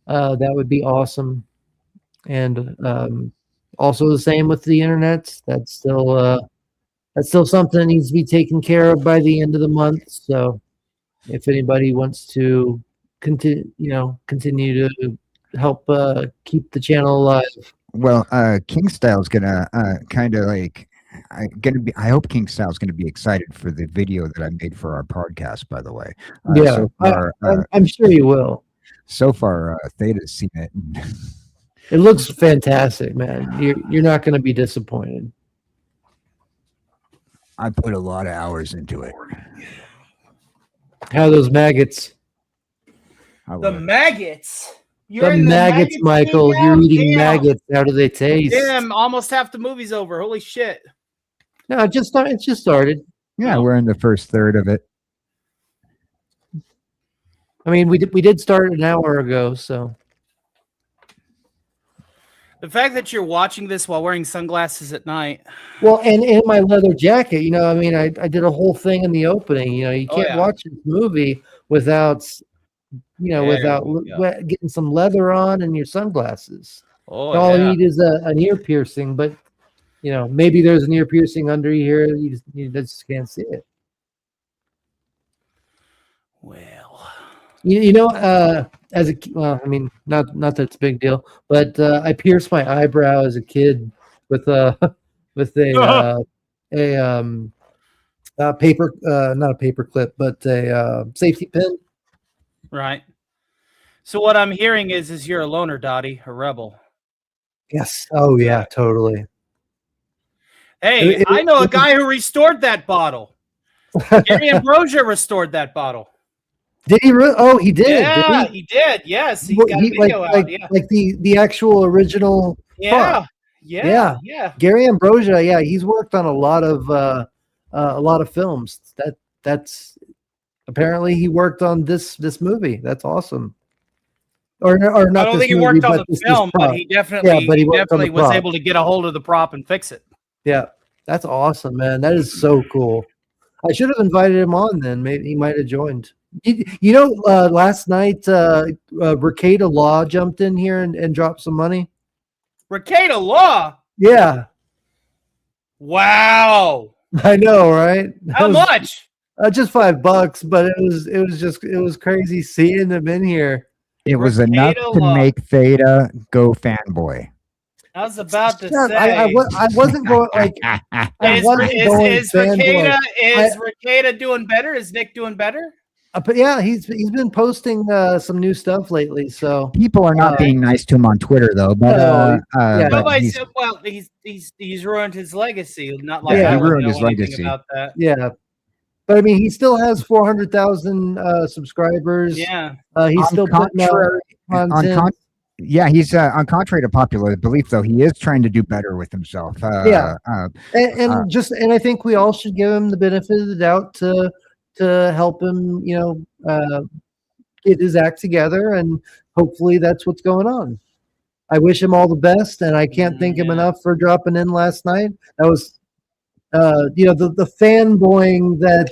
That would be awesome. And also the same with the internet. That's still something that needs to be taken care of by the end of the month. So if anybody wants to continue to help keep the channel alive. Well, King Style's gonna kind of like I hope King Style's gonna be excited for the video that I made for our podcast. By the way, so far, I'm sure you will. So far, Theta's seen it. It looks fantastic, man. You're not going to be disappointed. I put a lot of hours into it. How are those maggots? The maggots. The maggots, Michael. You're eating maggots. How do they taste? Damn, almost half the movie's over. Holy shit. No, it just started. Yeah, we're in the first third of it. I mean, we did start an hour ago, so. The fact that you're watching this while wearing sunglasses at night. Well, and in my leather jacket, I mean, I did a whole thing in the opening. You can't watch this movie without getting some leather on and your sunglasses. All you need is an ear piercing, but maybe there's an ear piercing under here. You just can't see it. Well, I mean, not that it's a big deal, but I pierced my eyebrow as a kid with a paper, not a paper clip, but a safety pin. Right. So what I'm hearing is you're a loner, Dottie, a rebel. Yes. Oh yeah, totally. Hey, I know a guy who restored that bottle. Gary Ambrosia restored that bottle. Did he? Oh, he did. Yeah, did he did. Yes, he got a video out. Yeah, like the actual original. yeah, yeah. Gary Ambrosia. Yeah, he's worked on a lot of films. That's apparently he worked on this movie. That's awesome. Or not. I don't think he worked on the film, but he definitely was able to get a hold of the prop and fix it. Yeah, that's awesome, man. That is so cool. I should have invited him on then. Maybe he might have joined. You know, last night, Ricada Law jumped in here and dropped some money. Ricada Law? Yeah. Wow. I know, right? How much? Just $5, but it was crazy seeing them in here. It was enough to make Theta go fanboy. I was about to say. I wasn't going like. Is Ricada doing better? Is Nick doing better? But yeah, he's been posting some new stuff lately. So people are not being nice to him on Twitter, though. But he's ruined his legacy. Not like he ruined his legacy about that. Yeah. But I mean, he still has 400,000 subscribers. Yeah, he's still putting out content. He's on contrary to popular belief, though, he is trying to do better with himself. And I think we all should give him the benefit of the doubt to help him, get his act together, and hopefully that's what's going on. I wish him all the best, and I can't thank him enough for dropping in last night. That was. The fanboying that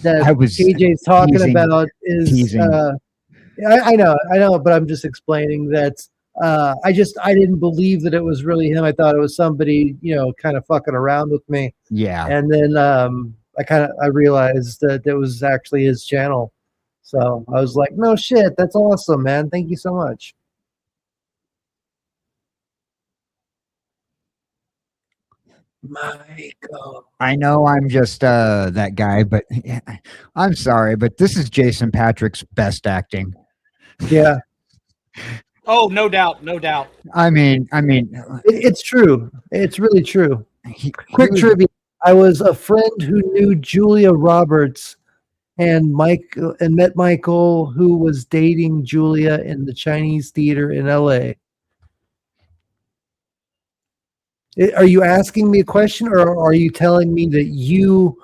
KJ's talking about is I know, but I'm just explaining that I didn't believe that it was really him. I thought it was somebody, kind of fucking around with me. Yeah. And then I realized that it was actually his channel. So I was like, no shit, that's awesome, man. Thank you so much. Michael. I know I'm just that guy, but I'm sorry, but this is Jason Patric's best acting. Yeah. Oh, no doubt. I mean, it's true. It's really true. Quick trivia: I was a friend who knew Julia Roberts and met Michael, who was dating Julia in the Chinese theater in LA. Are you asking me a question, or are you telling me that you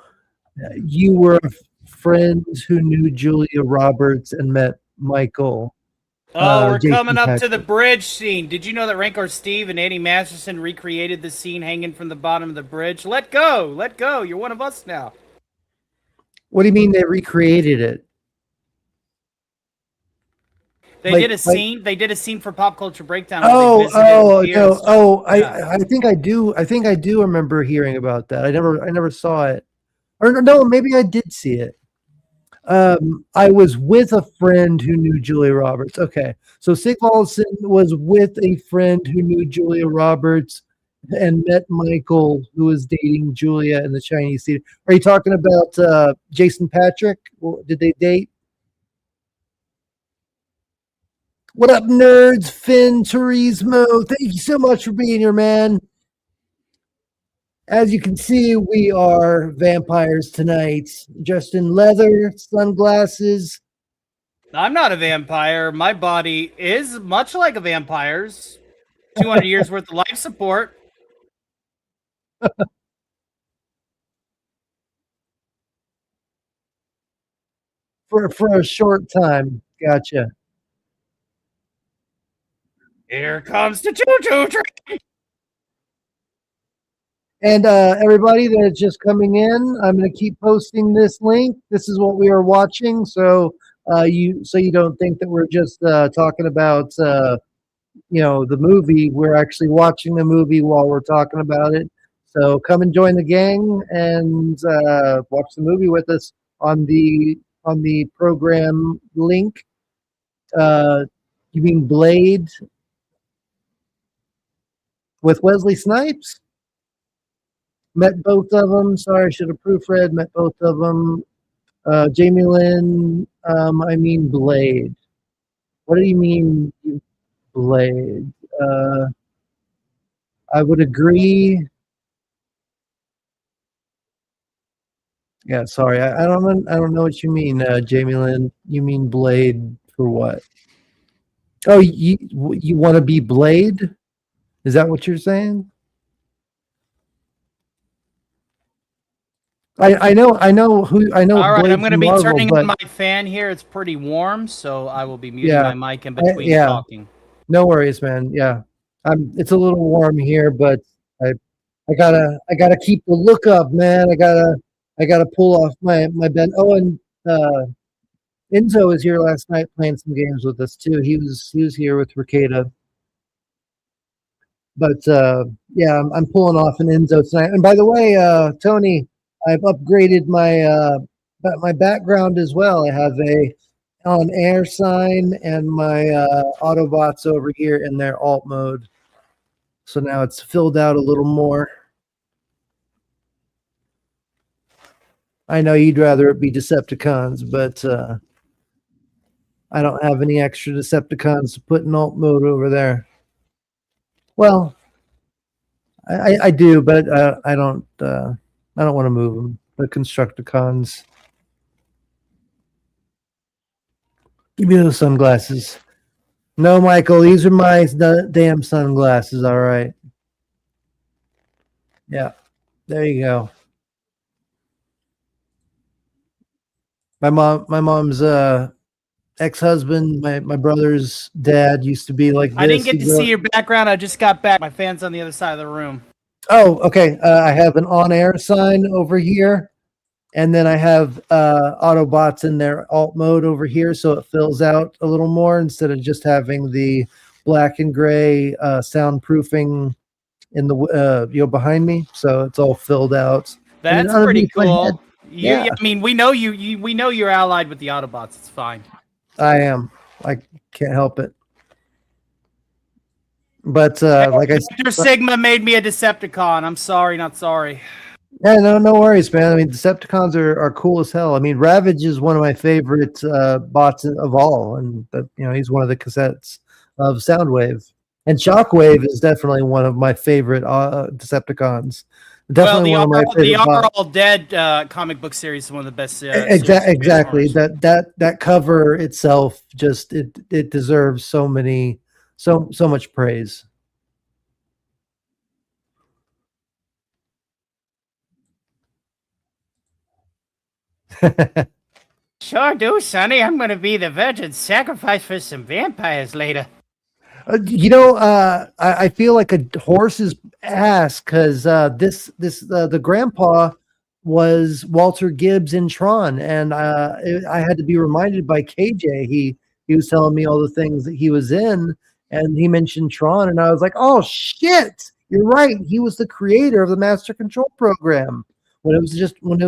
were a friend who knew Julia Roberts and met Michael? Oh, we're coming up to the bridge scene. Did you know that Rancor Steve and Andy Masterson recreated the scene hanging from the bottom of the bridge? Let go. You're one of us now. What do you mean they recreated it? They did a scene. They did a scene for Pop Culture Breakdown. I think I do. I think I do remember hearing about that. I never saw it, or no, maybe I did see it. I was with a friend who knew Julia Roberts. Okay, so Sigvalson was with a friend who knew Julia Roberts and met Michael, who was dating Julia in the Chinese theater. Are you talking about Jason Patric? Did they date? What up, nerds? Finn Turismo, thank you so much for being here, man. As you can see, we are vampires tonight. Just in leather, sunglasses. I'm not a vampire. My body is much like a vampire's. 200 years worth of life support. For a short time. Gotcha. Here comes the choo-choo train. And everybody that's just coming in, I'm going to keep posting this link. This is what we are watching, so you don't think that we're just talking about the movie. We're actually watching the movie while we're talking about it. So come and join the gang and watch the movie with us on the program link. You mean Blade with Wesley Snipes? Met both of them. Sorry, I should have proofread. Met both of them. Jamie Lynn, I mean Blade. What do you mean Blade? I would agree. Yeah, sorry. I don't know what you mean, Jamie Lynn. You mean Blade for what? Oh, you want to be Blade? Is that what you're saying? I know All right, Blade I'm going to from be Marvel, turning but on my fan here. It's pretty warm, so I will be muting yeah, my mic in between yeah, talking. no worries, man. Yeah, it's a little warm here, but I I gotta keep the look up, man. I gotta pull off my bed. Oh, and Enzo was here last night playing some games with us too. He was here with Ricada. But yeah, I'm pulling off an Enzo tonight. And by the way, Tony, I've upgraded my background as well. I have a on air sign and my Autobots over here in their alt mode. So now it's filled out a little more. I know you'd rather it be Decepticons, but I don't have any extra Decepticons to put in alt mode over there. Well, I do, but I don't want to move them. The Constructicons. Give me those sunglasses. No, Michael, these are my damn sunglasses. All right. Yeah, there you go. My mom's ex-husband, my brother's dad used to be like this. I didn't get to see your background. I just got back. My fan's on the other side of the room. Oh, okay. I have an on-air sign over here, and then I have Autobots in their alt mode over here, so it fills out a little more instead of just having the black and gray soundproofing in the behind me. So it's all filled out. That's pretty cool. Yeah. I mean, we know we know you're allied with the Autobots. It's fine. I am. I can't help it. But like I said, Sigma made me a Decepticon. I'm sorry, not sorry. Yeah, no worries, man. I mean, Decepticons are cool as hell. I mean, Ravage is one of my favorite bots of all, and he's one of the cassettes of Soundwave. And Shockwave is definitely one of my favorite Decepticons. Definitely one of my favorite. The Are All Dead comic book series is one of the best. Exactly. That cover itself just it deserves so much praise. Sure do, Sonny. I'm going to be the virgin sacrifice for some vampires later. I feel like a horse's ass because the grandpa was Walter Gibbs in Tron, and I had to be reminded by KJ. He was telling me all the things that he was in, and he mentioned Tron, and I was like, oh shit, you're right. He was the creator of the Master Control program when it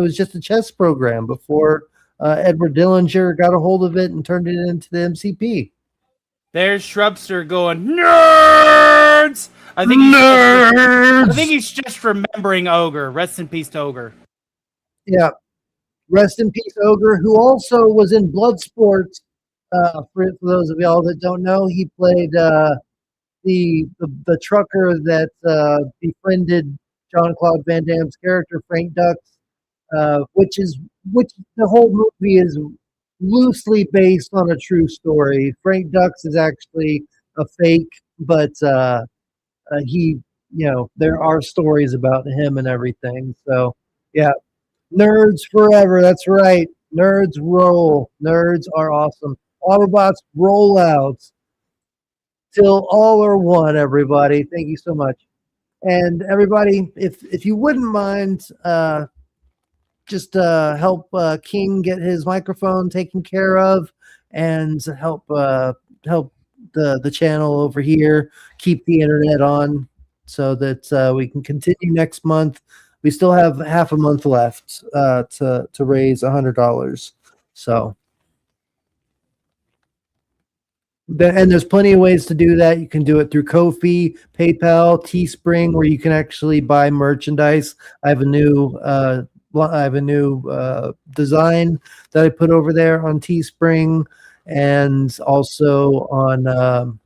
was just a chess program before Edward Dillinger got a hold of it and turned it into the MCP. There's Shrubster going, nerds! I think he's just remembering Ogre. Rest in peace to Ogre. Yeah. Rest in peace, Ogre, who also was in Bloodsport. For those of y'all that don't know, he played the trucker that befriended Jean-Claude Van Damme's character, Frank Dux, which the whole movie is loosely based on a true story. Frank Dux is actually a fake, but there are stories about him and everything. So yeah, nerds forever. That's right. Nerds roll. Nerds are awesome. Autobots roll out till all are one. Everybody, thank you so much. And everybody, if you wouldn't mind, just help King get his microphone taken care of, and help the channel over here keep the internet on, so that we can continue next month. We still have half a month left to raise $100. So, and there's plenty of ways to do that. You can do it through Ko-fi, PayPal, Teespring, where you can actually buy merchandise. I have a new design that I put over there on Teespring, and also on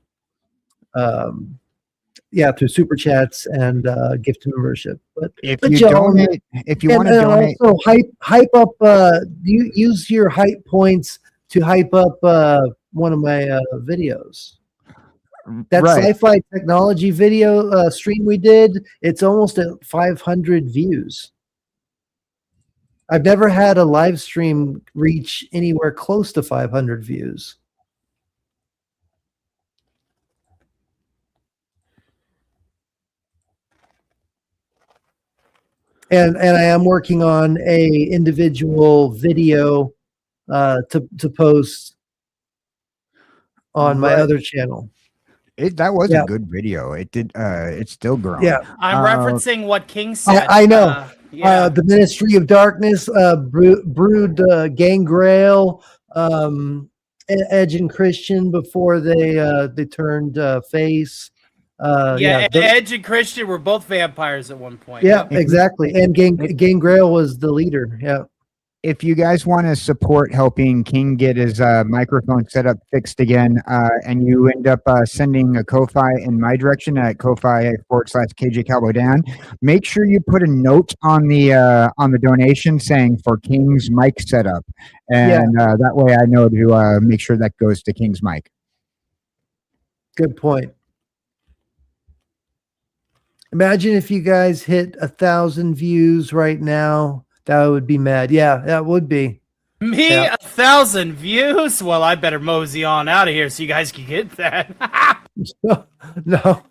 through super chats and gift membership. But If but you y'all, donate, if you want to and donate, also hype up. You use your hype points to hype up one of my videos. That right? sci-fi technology video stream we did, it's almost at 500 views. I've never had a live stream reach anywhere close to 500 views. And I am working on a individual video to post on my Right. other channel. That was a Yeah. good video. It did. It's still growing. Yeah. I'm referencing what King said. I know. Yeah. The Ministry of Darkness, Brood, Gangrail, Edge and Christian before they turned face. Edge and Christian were both vampires at one point. Yeah, exactly. And Gangrail was the leader. Yeah. If you guys want to support helping King get his microphone set up fixed again, and you end up sending a Ko-Fi in my direction at Ko-Fi/KJ Cowboy Dan, make sure you put a note on the donation saying for King's mic setup, and that way I know to make sure that goes to King's mic. Good point. Imagine if you guys hit 1,000 views right now. That would be mad. Yeah, that would be. Me, 1,000 views? Well, I better mosey on out of here so you guys can get that. No.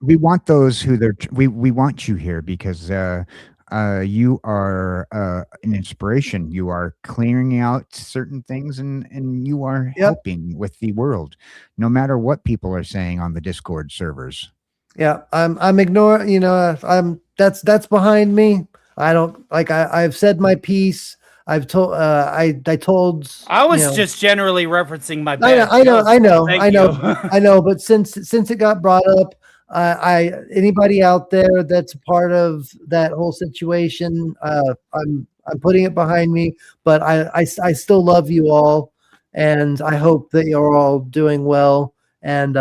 We want those we want you here because you are an inspiration. You are clearing out certain things and you are helping with the world, no matter what people are saying on the Discord servers. Yeah, I'm ignoring. That's behind me. I don't like. I've said my piece. I've told. I told. I was just generally referencing my. I know. But since it got brought up, anybody out there that's part of that whole situation, I'm putting it behind me. But I still love you all, and I hope that you're all doing well. And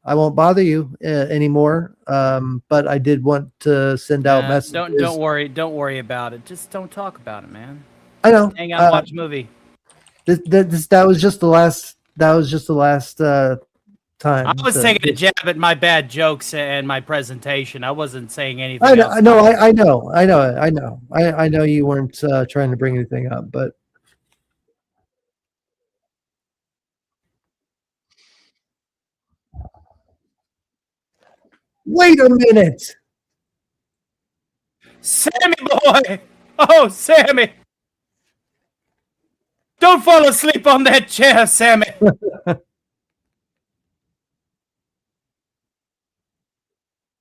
I won't bother you anymore. But I did want to send out messages. Don't worry about it. Just don't talk about it, man. I know. Just hang out and watch a movie. That was just the last. That was just the last time. I was taking a jab at my bad jokes and my presentation. I wasn't saying anything. I know you weren't trying to bring anything up, but. Wait a minute. Sammy boy! Oh, Sammy! Don't fall asleep on that chair, Sammy!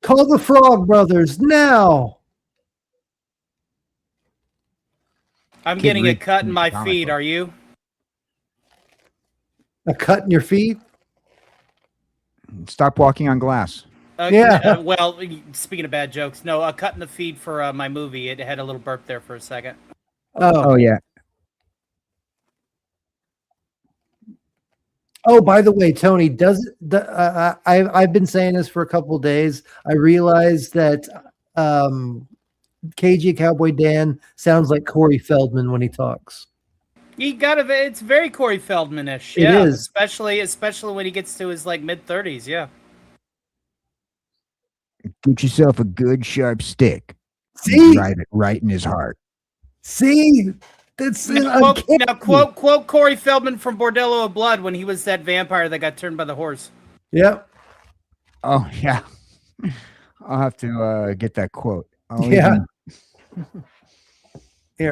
Call the Frog Brothers now! I'm getting a cut in my feet, are you? A cut in your feet? Stop walking on glass. Well, speaking of bad jokes, no, a cut in the feed for my movie. It had a little burp there for a second. Oh yeah. Oh, by the way, Tony, I've been saying this for a couple of days. I realized that KG Cowboy Dan sounds like Corey Feldman when he talks. It's very Corey Feldman-ish. Yeah, it is. Especially when he gets to his mid-30s, yeah. Get yourself a good sharp stick. See? Right in his heart. See? That's quote Corey Feldman from Bordello of Blood when he was that vampire that got turned by the horse. Yep. Oh yeah. I'll have to get that quote. Here, you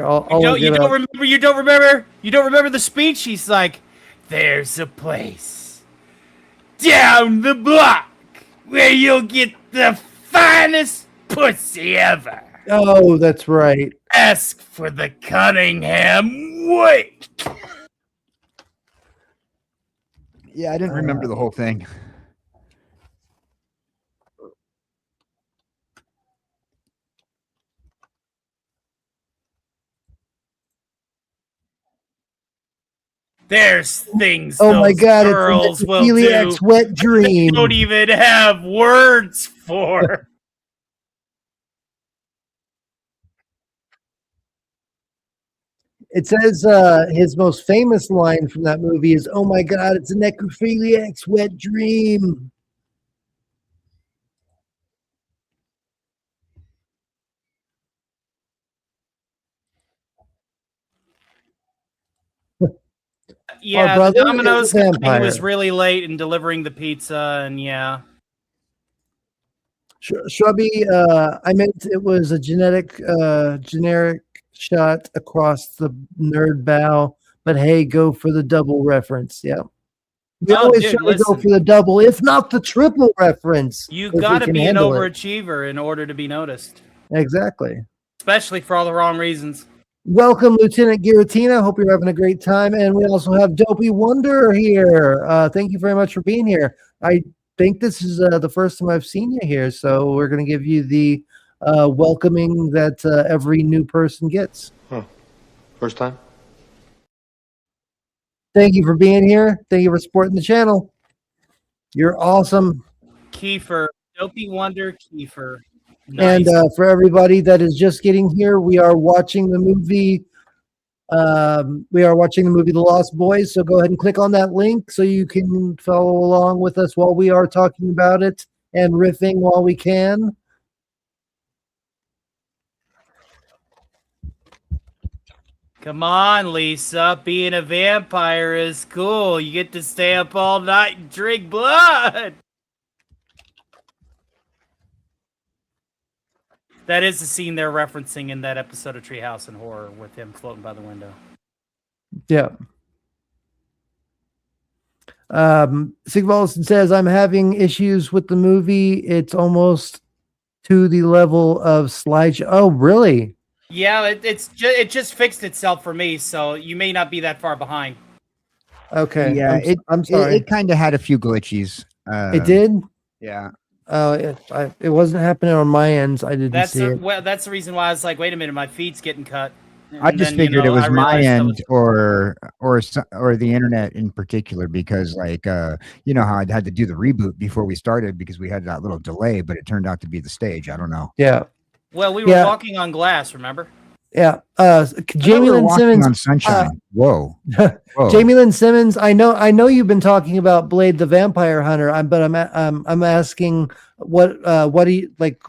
don't remember the speech? He's like, "There's a place down the block where you'll get the finest pussy ever. Oh, that's right. Ask for the Cunningham Wake." Yeah, I didn't remember the whole thing. There's things Oh my those God! girls It's will Necrophiliac's do. wet dream. They don't even have words for. It says his most famous line from that movie is, "Oh my God, it's a necrophiliac's wet dream." Yeah, brother the is a Domino's guy, he was vampire. really late in delivering the pizza, and yeah. Shrubby, I meant it was a generic shot across the nerd bow, but hey, go for the double reference. Yeah. We Oh, always dude, try to go listen. for the double, if not the triple reference. You if we gotta can be an handle it. overachiever in order to be noticed, Exactly. especially for all the wrong reasons. Welcome, Lieutenant Giratina. Hope you're having a great time. And we also have Dopey Wonder here. Thank you very much for being here. I think this is the first time I've seen you here, so we're going to give you the welcoming that every new person gets. First time? Thank you for being here. Thank you for supporting the channel. You're awesome. Kiefer, Dopey Wonder Kiefer. Nice. And for everybody that is just getting here, we are watching the movie. The Lost Boys. So go ahead and click on that link so you can follow along with us while we are talking about it and riffing while we can. Come on, Lisa. Being a vampire is cool. You get to stay up all night and drink blood. That is the scene they're referencing in that episode of Treehouse and Horror with him floating by the window. Yeah. Sigvalson says, I'm having issues with the movie. It's almost to the level of slideshow. Oh, really? Yeah, it just fixed itself for me, so you may not be that far behind. Okay. Yeah, I'm sorry. It kind of had a few glitches. It did? Yeah. It wasn't happening on my end. I didn't see it. Well, that's the reason why I was like, wait a minute, my feed's getting cut. I just figured it was I my realized end or the internet in particular, because like you know how I had to do the reboot before we started because we had that little delay, but it turned out to be the stage. I don't know. Yeah. Well, we were walking on glass, remember? Yeah. Jamie Lynn Simmons on sunshine. Whoa. Jamie Lynn Simmons, I know you've been talking about Blade the Vampire Hunter, but I'm asking what do you like?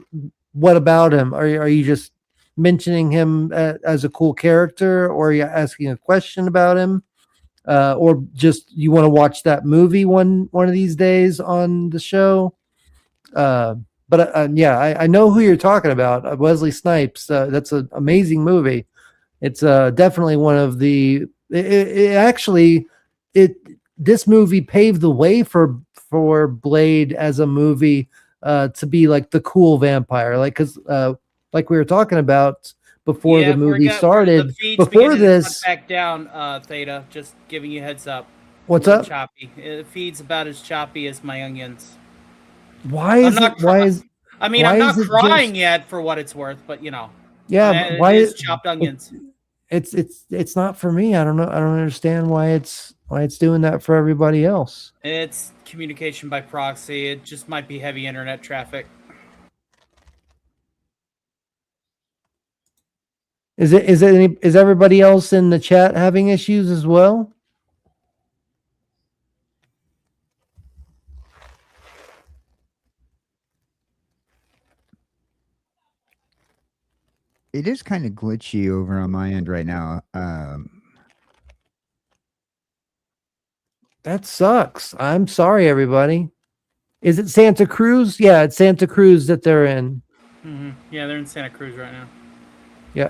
What about him? Are you just mentioning him as a cool character, or are you asking a question about him, or just you want to watch that movie one of these days on the show? But yeah, I know who you're talking about. Wesley Snipes. That's an amazing movie. It's definitely one of the. This movie paved the way for Blade as a movie to be like the cool vampire, like because like we were talking about before the movie started. Before this, back down, Theta. Just giving you a heads up. What's up? Choppy. It feeds about as choppy as my onions. Why is it? Why is? I mean, I'm not crying yet for what it's worth, but you know. Yeah, why is chopped onions? It's not for me. I don't know. I don't understand why it's doing that for everybody else. It's communication by proxy. It just might be heavy internet traffic. Is everybody else in the chat having issues as well? It is kind of glitchy over on my end right now. That sucks. I'm sorry, everybody. Is it Santa Cruz? Yeah, it's Santa Cruz that they're in. Mm-hmm. Yeah, they're in Santa Cruz right now. Yeah.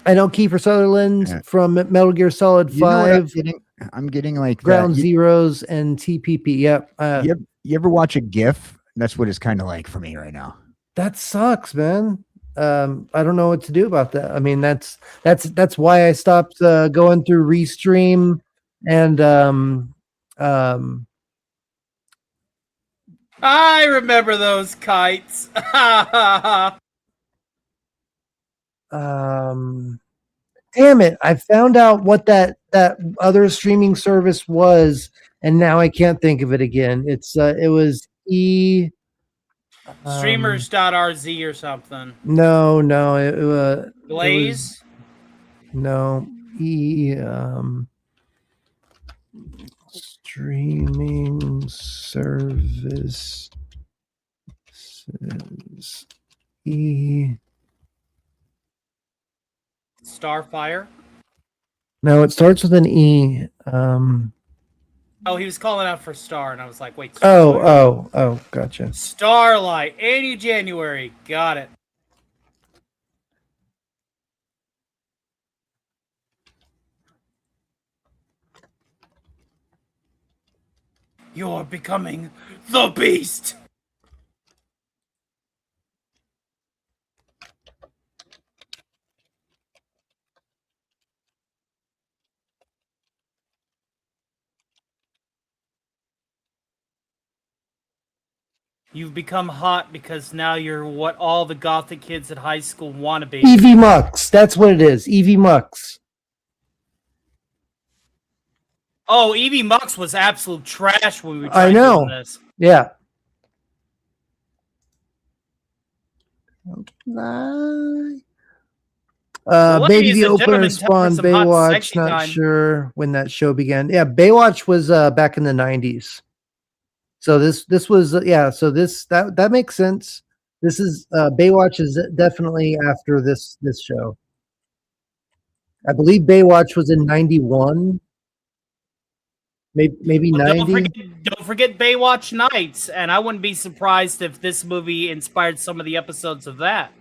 I know Kiefer Sutherland from Metal Gear Solid 5. I'm getting like Ground Zeroes and TPP. Yep. You ever watch a GIF? That's what it's kind of like for me right now. That sucks, man. I don't know what to do about that. I mean, that's why I stopped going through Restream and I remember those kites. damn it, I found out what that that other streaming service was, and now I can't think of it again. It was Streamers.rz or something. no, Blaze. no streaming service Starfire. No, it starts with an E. Oh, he was calling out for Star, and I was like, wait. Oh, gotcha. Starlight, 80 January. Got it. You're becoming the beast. You've become hot because now you're what all the gothic kids at high school want to be. Evie Mux. That's what it is. Evie Mux. Oh, Evie Mux was absolute trash when we were I trying know. doing this. Yeah. Maybe the opener spawned Baywatch. Not sure when that show began. Yeah, Baywatch was back in the 90s. So this was So that makes sense. This is Baywatch is definitely after this show. I believe Baywatch was in 91. Maybe 90. Don't forget Baywatch Nights, and I wouldn't be surprised if this movie inspired some of the episodes of that.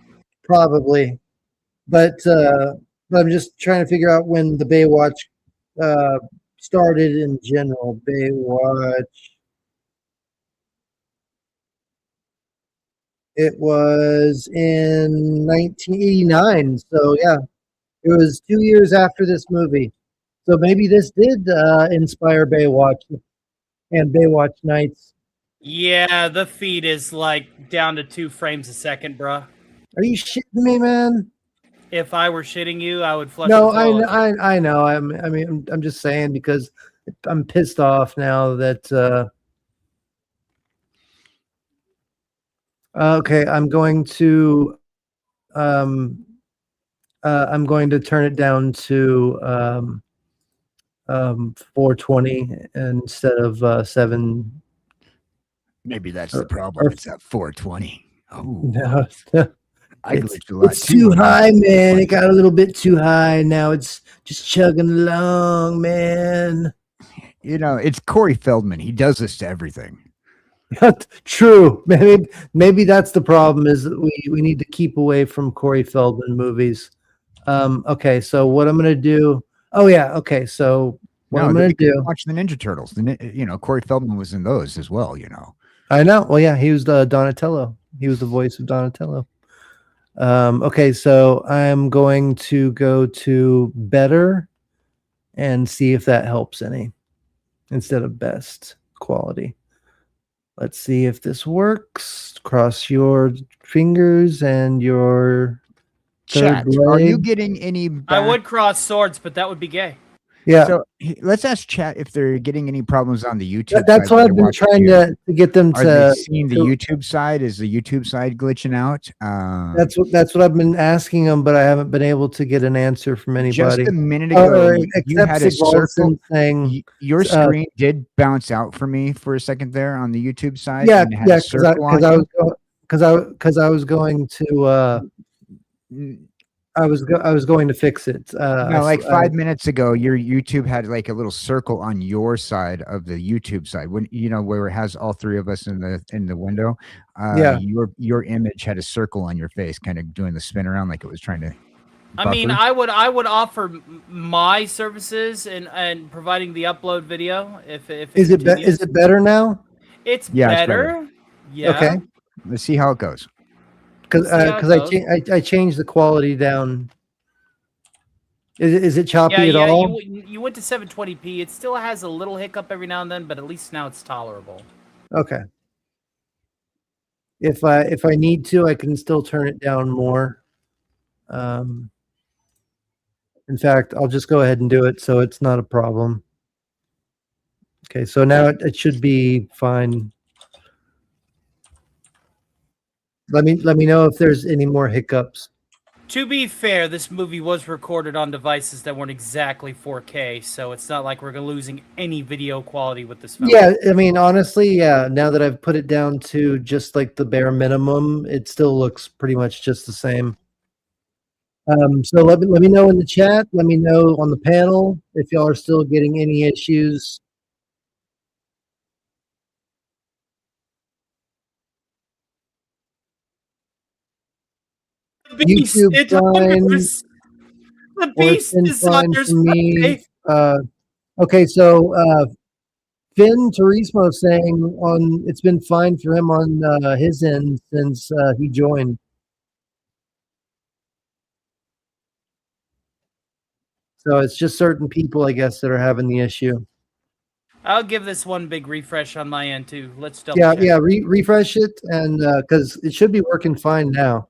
Probably, but I'm just trying to figure out when the Baywatch started in general. Baywatch. It was in 1989, so yeah, it was 2 years after this movie. So maybe this did inspire Baywatch and Baywatch Nights. Yeah, the feed is like down to 2 frames a second, bruh. Are you shitting me, man? If I were shitting you, I would flush. No, I know. I'm just saying because I'm pissed off now that. Okay, I'm going to turn it down to 420 instead of 7. Maybe that's the problem. It's at 420. Oh, no, it's too high, man. It got a little bit too high. Now it's just chugging along, man. You know, it's Corey Feldman. He does this to everything. True. Maybe that's the problem. Is that we need to keep away from Corey Feldman movies. Okay, so what I'm gonna do? Oh yeah. Okay, so what I'm gonna do? Watch the Ninja Turtles. Corey Feldman was in those as well. You know. I know. Well, yeah, he was Donatello. He was the voice of Donatello. Okay, so I'm going to go to better and see if that helps any instead of best quality. Let's see if this works. Cross your fingers and your chat. Are you getting any back? I would cross swords, but that would be gay. Yeah. So let's ask chat if they're getting any problems on the YouTube. That's what I've been trying to get them to. Are they seeing the YouTube side? Is the YouTube side glitching out? That's what I've been asking them, but I haven't been able to get an answer from anybody. Just a minute ago, you had a circle thing. Your screen did bounce out for me for a second there on the YouTube side. Yeah, because I was going to. I was going to fix it. No, like 5 minutes ago, your YouTube had like a little circle on your side of the YouTube side. When where it has all 3 of us in the window. Yeah, your image had a circle on your face, kind of doing the spin around like it was trying to. I mean, I would offer my services and providing the upload video if is it better now? It's better. Yeah. Okay. Let's see how it goes. Because I changed the quality down. Is it choppy at all? You went to 720p. It still has a little hiccup every now and then, but at least now it's tolerable. Okay. If I need to, I can still turn it down more. In fact, I'll just go ahead and do it, so it's not a problem. Okay, so now it should be fine. Let me know if there's any more hiccups. To be fair, this movie was recorded on devices that weren't exactly 4K, so it's not like we're losing any video quality with this film. Yeah, I mean, honestly, yeah, now that I've put it down to just like the bare minimum, it still looks pretty much just the same. So let me know in the chat. Let me know on the panel if y'all are still getting any issues. The beast desires. The beast desires. Me. Okay, so Finn Turismo saying it's been fine for him on his end since he joined. So it's just certain people, I guess, that are having the issue. I'll give this one big refresh on my end too. Let's double check. Yeah, refresh it, and because it should be working fine now.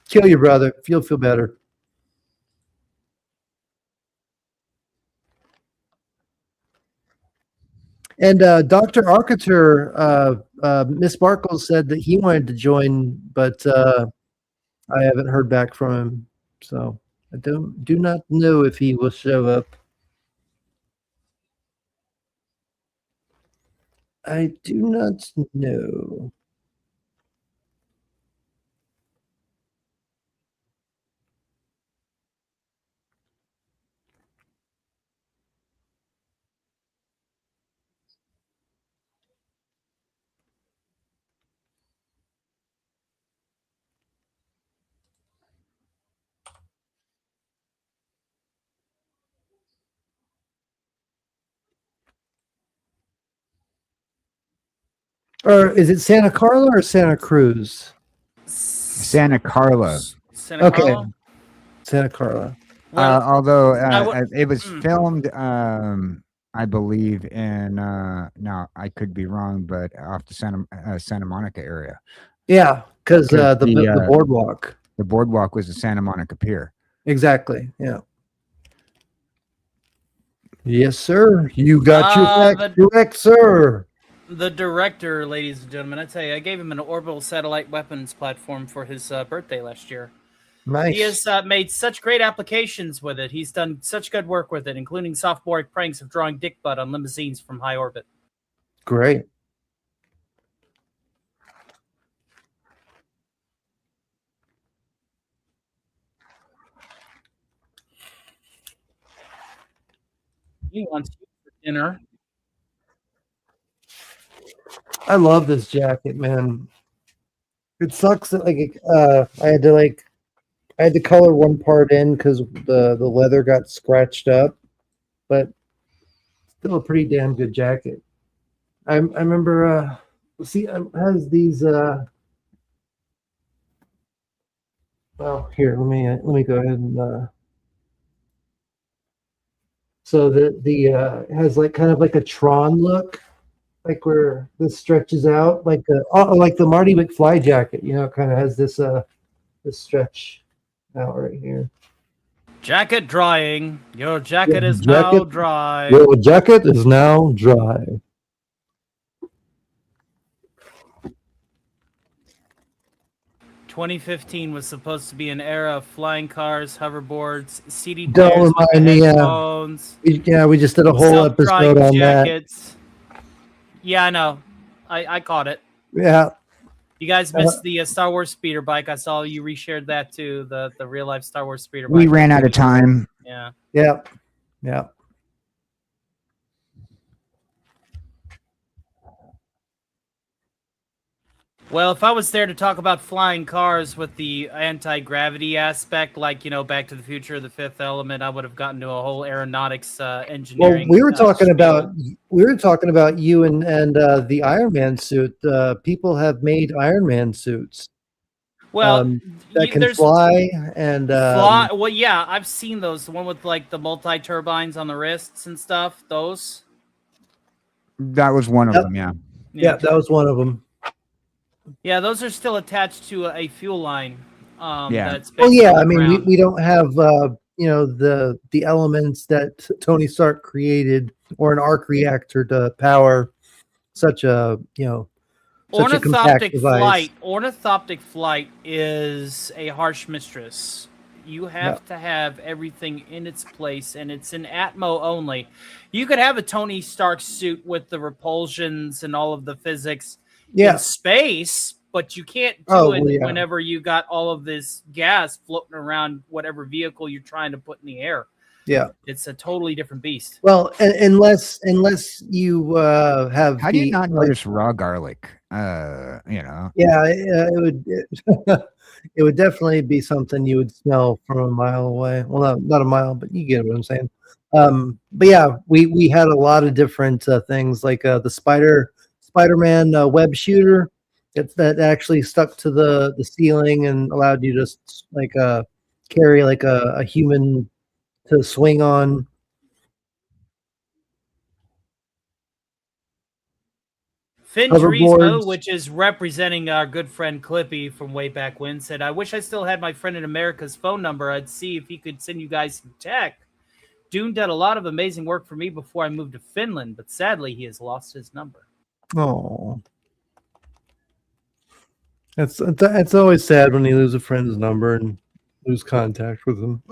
Kill your brother. You'll feel better. And Dr. Arcater, Miss Barkle said that he wanted to join, but I haven't heard back from him, so I do not know if he will show up. I do not know. Or is it Santa Carla or Santa Cruz? Santa Carla. Santa Carla? Okay. Santa Carla. Well, although it was filmed, I believe, in now I could be wrong, but off the Santa Monica area. Yeah, because the boardwalk. The boardwalk was the Santa Monica Pier. Exactly. Yeah. Yes, sir. You got your facts correct, sir. The director, ladies and gentlemen, I tell you, I gave him an orbital satellite weapons platform for his birthday last year. Nice. He has made such great applications with it. He's done such good work with it, including sophomoric pranks of drawing dick butt on limousines from high orbit. Great. He wants you for dinner. I love this jacket, man. It sucks that I had to color one part in because the leather got scratched up, but still a pretty damn good jacket. I remember see it has these well, here, let me go ahead and so the it has like kind of like a Tron look, like where this stretches out like the Marty McFly jacket, you know, it kind of has this this stretch out right here. Jacket drying. Your jacket is now dry. Your jacket is now dry. "2015 was supposed to be an era of flying cars, hoverboards, CD Don't players, remind me, headphones, yeah, we just did a whole episode on jackets. Yeah, I know. I caught it. that. Yeah. You guys missed the Star Wars speeder bike. I saw you reshared that too, the real life Star Wars speeder bike. We ran out of time. Yeah. Yeah. Yeah. Well, if I was there to talk about flying cars with the anti-gravity aspect, like, you know, Back to the Future, The Fifth Element, I would have gotten to a whole aeronautics engineering. Well, we were talking about you and the Iron Man suit. People have made Iron Man suits. Well, that can fly and fly. Well, yeah, I've seen those. The one with like the multi-turbines on the wrists and stuff. Those. That was one of them. Yeah. Yeah, that was one of them. Yeah, those are still attached to a fuel line. That's Well, yeah, based on I the mean, ground. we don't have the elements that Tony Stark created, or an arc reactor to power such a such a compact device. Ornithoptic flight is a harsh mistress. You have to have everything in its place, and it's in Atmo only. You could have a Tony Stark suit with the repulsions and all of the physics in space, but you can't do it whenever you got all of this gas floating around whatever vehicle you're trying to put in the air. Yeah, it's a totally different beast. Well, unless you have. How do you not notice raw garlic? Yeah, it would. It would definitely be something you would smell from a mile away. Well, not a mile, but you get what I'm saying. But yeah, we had a lot of different things, like the Spider-Man web shooter that actually stuck to the ceiling and allowed you to carry like a human to swing on. Finn Turismo, which is representing our good friend Clippy from way back when, said, "I wish I still had my friend in America's phone number. I'd see if he could send you guys some tech. Dune did a lot of amazing work for me before I moved to Finland, but sadly he has lost his number." Oh, it's always sad when you lose a friend's number and lose contact with them.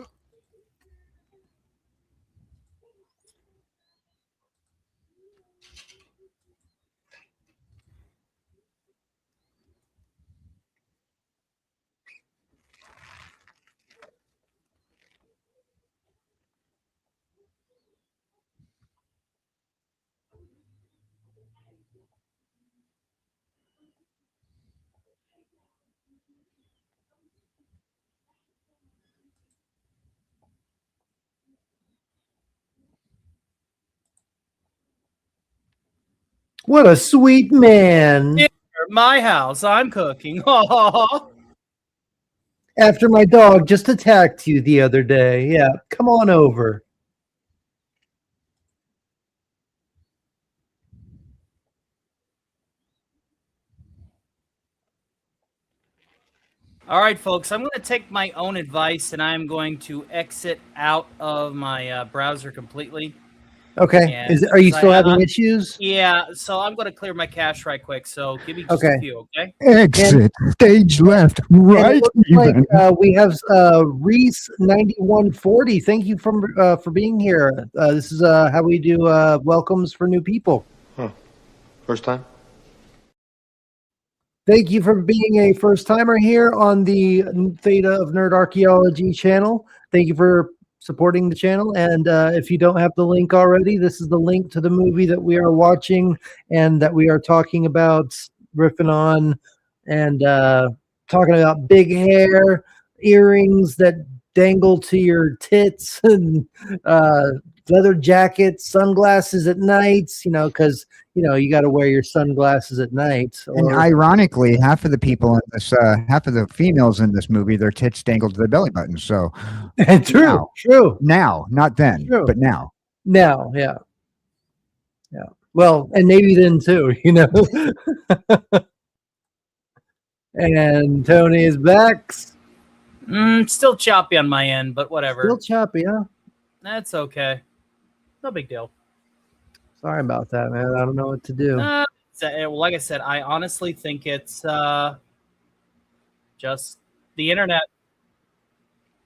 What a sweet man. Here at my house, I'm cooking. After my dog just attacked you the other day. Yeah, come on over. All right, folks, I'm going to take my own advice, and I'm going to exit out of my browser completely. Okay. Are you still having issues? Yeah, so I'm going to clear my cache right quick. So give me just a few, okay? Exit. Stage left. Right. We have Reese 9140. Thank you for being here. This is how we do welcomes for new people. Huh. First time? Thank you for being a first timer here on the Theta of Nerd Archaeology channel. Thank you for supporting the channel. And if you don't have the link already, this is the link to the movie that we are watching and that we are talking about, riffing on, and talking about big hair, earrings that dangle to your tits, and leather jackets, sunglasses at nights, because you got to wear your sunglasses at night. And ironically, half of the people in this, half of the females in this movie, their tits dangled to their belly button. So true. Now, not then, but now. Now, yeah. Well, and maybe then too, And Tony is back. Still choppy on my end, but whatever. Still choppy, huh? That's okay. No big deal. Sorry about that, man. I don't know what to do. Like I said, I honestly think it's just the internet.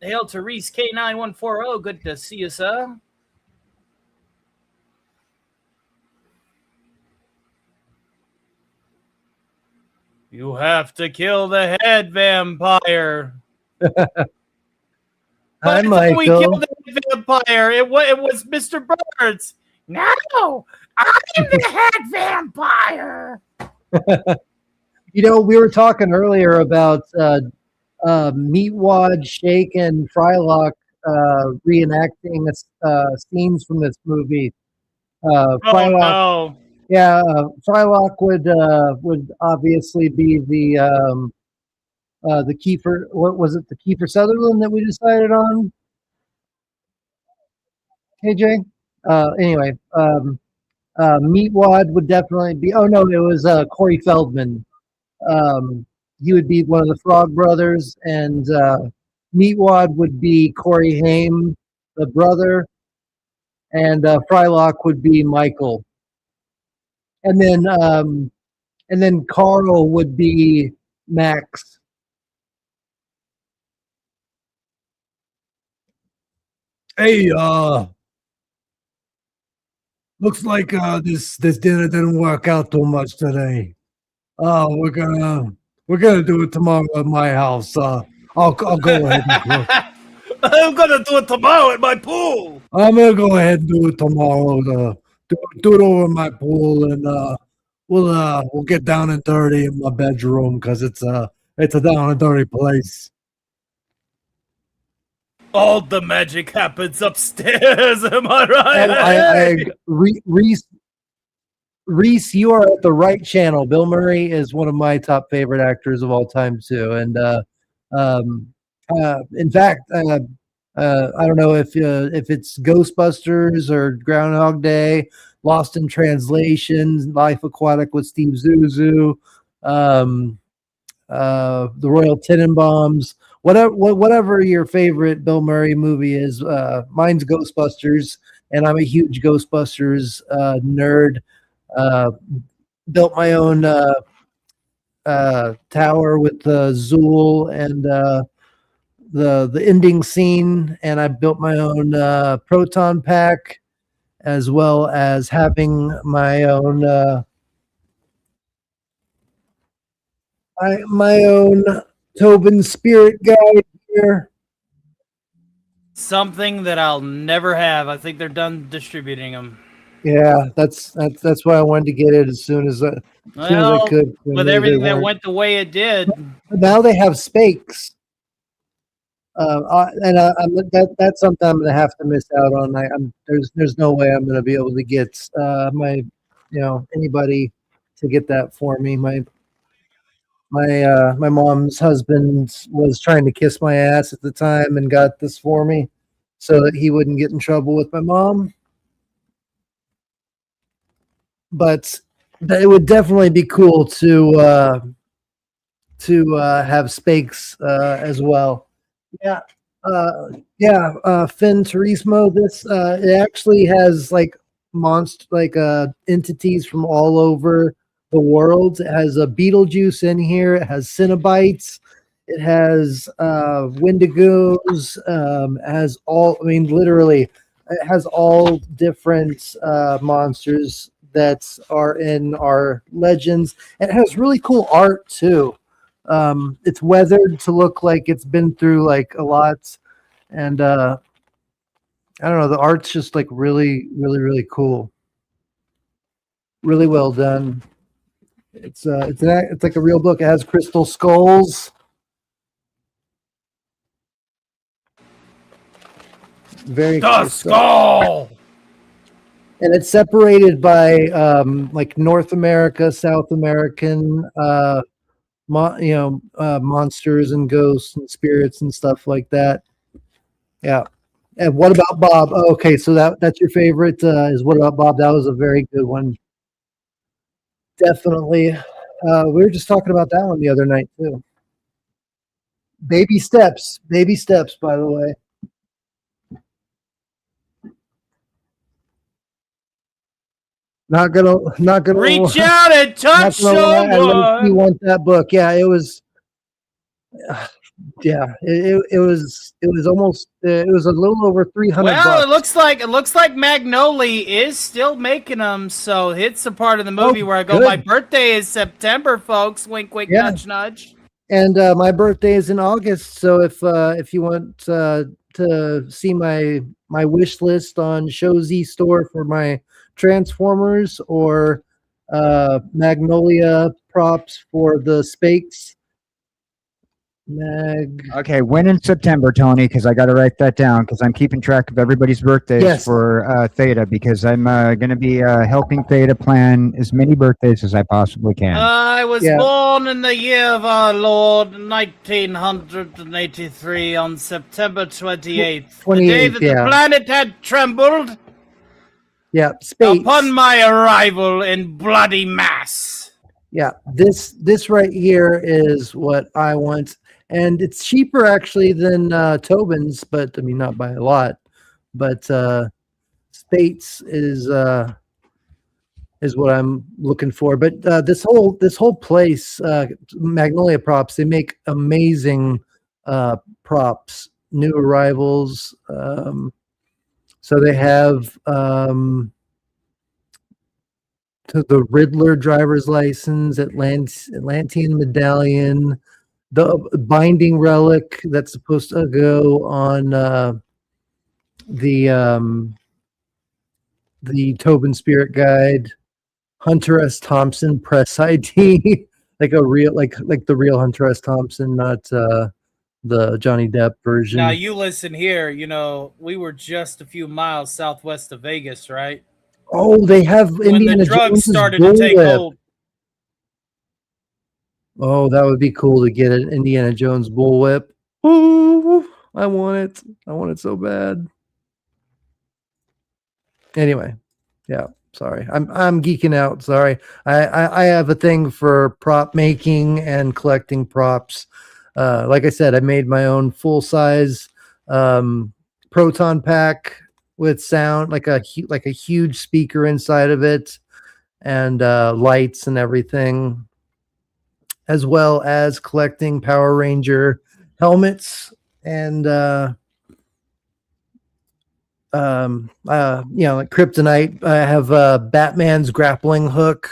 Hail to Reese K9140. Good to see you, sir. You have to kill the head vampire. Hi, Michael. We killed the vampire. It was Mr. Birds. No, I'm the head vampire. We were talking earlier about Meatwad, Shake, and Frylock reenacting scenes from this movie. Frylock, no. Yeah, Frylock would obviously be the Kiefer. What was it? The Kiefer Sutherland that we decided on. KJ. Anyway, Meatwad would definitely be. Oh no, it was Corey Feldman. he would be one of the Frog Brothers, and Meatwad would be Corey Haim, the brother, and Frylock would be Michael, and then Carl would be Max. Hey, looks like this dinner didn't work out too much today. We're gonna do it tomorrow at my house. I'll go ahead and cook. I'm gonna do it tomorrow at my pool. I'm gonna go ahead and do it tomorrow. Do it over my pool, and we'll get down and dirty in my bedroom because it's a down and dirty place. All the magic happens upstairs. Am I right? And Reese, you are at the right channel. Bill Murray is one of my top favorite actors of all time too, and in fact, I don't know if it's Ghostbusters or Groundhog Day, Lost in Translation, Life Aquatic with Steve Zissou, the Royal Tenenbaums, whatever your favorite Bill Murray movie is. Mine's Ghostbusters, and I'm a huge Ghostbusters nerd. Built my own tower with Zool and the ending scene, and I built my own proton pack, as well as having my own my own Tobin spirit guide here. Something that I'll never have. I think they're done distributing them. Yeah, that's why I wanted to get it as soon as I could. With everything that went the way it did. Now they have Spakes. That's something I'm gonna have to miss out on. There's no way I'm gonna be able to get anybody to get that for me. My mom's husband was trying to kiss my ass at the time and got this for me so that he wouldn't get in trouble with my mom. But it would definitely be cool to have Spakes as well. Yeah. Finn Turismo. This it actually has like entities from all over the world. It has a Beetlejuice in here. It has Cinnabites. It has Wendigos. It has literally, it has all different monsters that are in our legends. And it has really cool art too. It's weathered to look like it's been through like a lot, and I don't know, the art's just like really, really, really cool, really well done. It's like a real book. It has crystal skulls. Very The skull. And it's separated by like North America, South American monsters and ghosts and spirits and stuff like that. Yeah. And What About Bob? Oh, okay, so that's your favorite is What About Bob? That was a very good one. Definitely. We were just talking about that one the other night too. Baby steps, by the way. Not gonna Reach out and touch someone. You want that book? Yeah, it was. Yeah, it was almost. It was a little over 300. Well, bucks. it looks like Magnolia is still making them. So it's a part of the movie where I go. Good. My birthday is September, folks. Wink, wink, nudge, nudge. And my birthday is in August. So if you want to see my wish list on Show Z Store for my Transformers or Magnolia props for the Spakes. Okay, when in September, Tony? Because I got to write that down because I'm keeping track of everybody's birthdays for Theta, because I'm going to be helping Theta plan as many birthdays as I possibly can. I was born in the year of our Lord 1983 on September 28th, the day that the planet had trembled. Yeah, Spakes. Upon my arrival in bloody mass. Yeah, this right here is what I want, and it's cheaper actually than Tobin's, but I mean not by a lot. But Spates is what I'm looking for. But this whole place, Magnolia Props, they make amazing props, new arrivals. So they have the Riddler driver's license, Atlantean medallion, the binding relic that's supposed to go on the Tobin Spirit Guide, Hunter S. Thompson press ID, like a real like the real Hunter S. Thompson, not the Johnny Depp version. Now you listen here. You know, we were just a few miles southwest of Vegas, right? Oh, they have When Indiana the drugs Jones's started to take bullwhip. hold. Oh, that would be cool to get an Indiana Jones bullwhip. Ooh, I want it. I want it so bad. Anyway, yeah. Sorry, I'm geeking out. Sorry, I have a thing for prop making and collecting props. Like I said, I made my own full size proton pack with sound, like a huge speaker inside of it, and lights and everything, as well as collecting Power Ranger helmets and like kryptonite. I have Batman's grappling hook,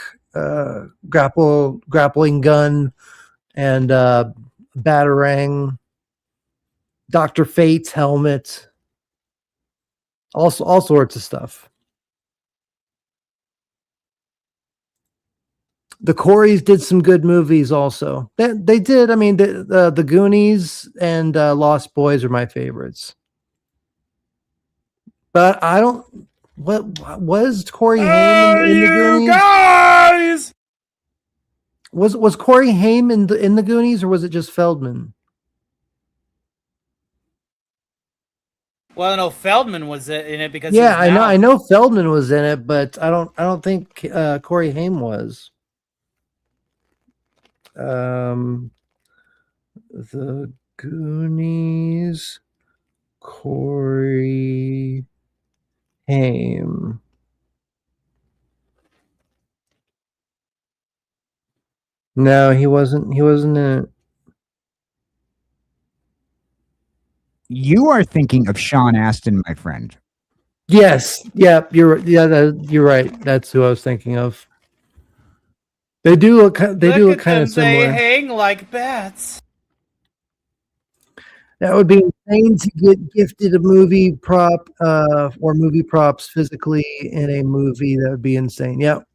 grappling gun, and batarang. Dr. Fate's helmet. Also, all sorts of stuff. The Coreys did some good movies also. They did. I mean, the Goonies and Lost Boys are my favorites. But I don't. What was Corey Haim in the Goonies? Guys! Was Corey Haim in the Goonies, or was it just Feldman? Well, no, Feldman was in it because Yeah, I know Feldman was in it, but I don't think Corey Haim was. The Goonies, Corey Haim. No, he wasn't. He wasn't in it. You are thinking of Sean Astin, my friend. Yes. Yeah. You're right. That's who I was thinking of. They do look. They do look kind of similar. They hang like bats. That would be insane to get gifted a movie prop or movie props physically in a movie. That would be insane. Yep.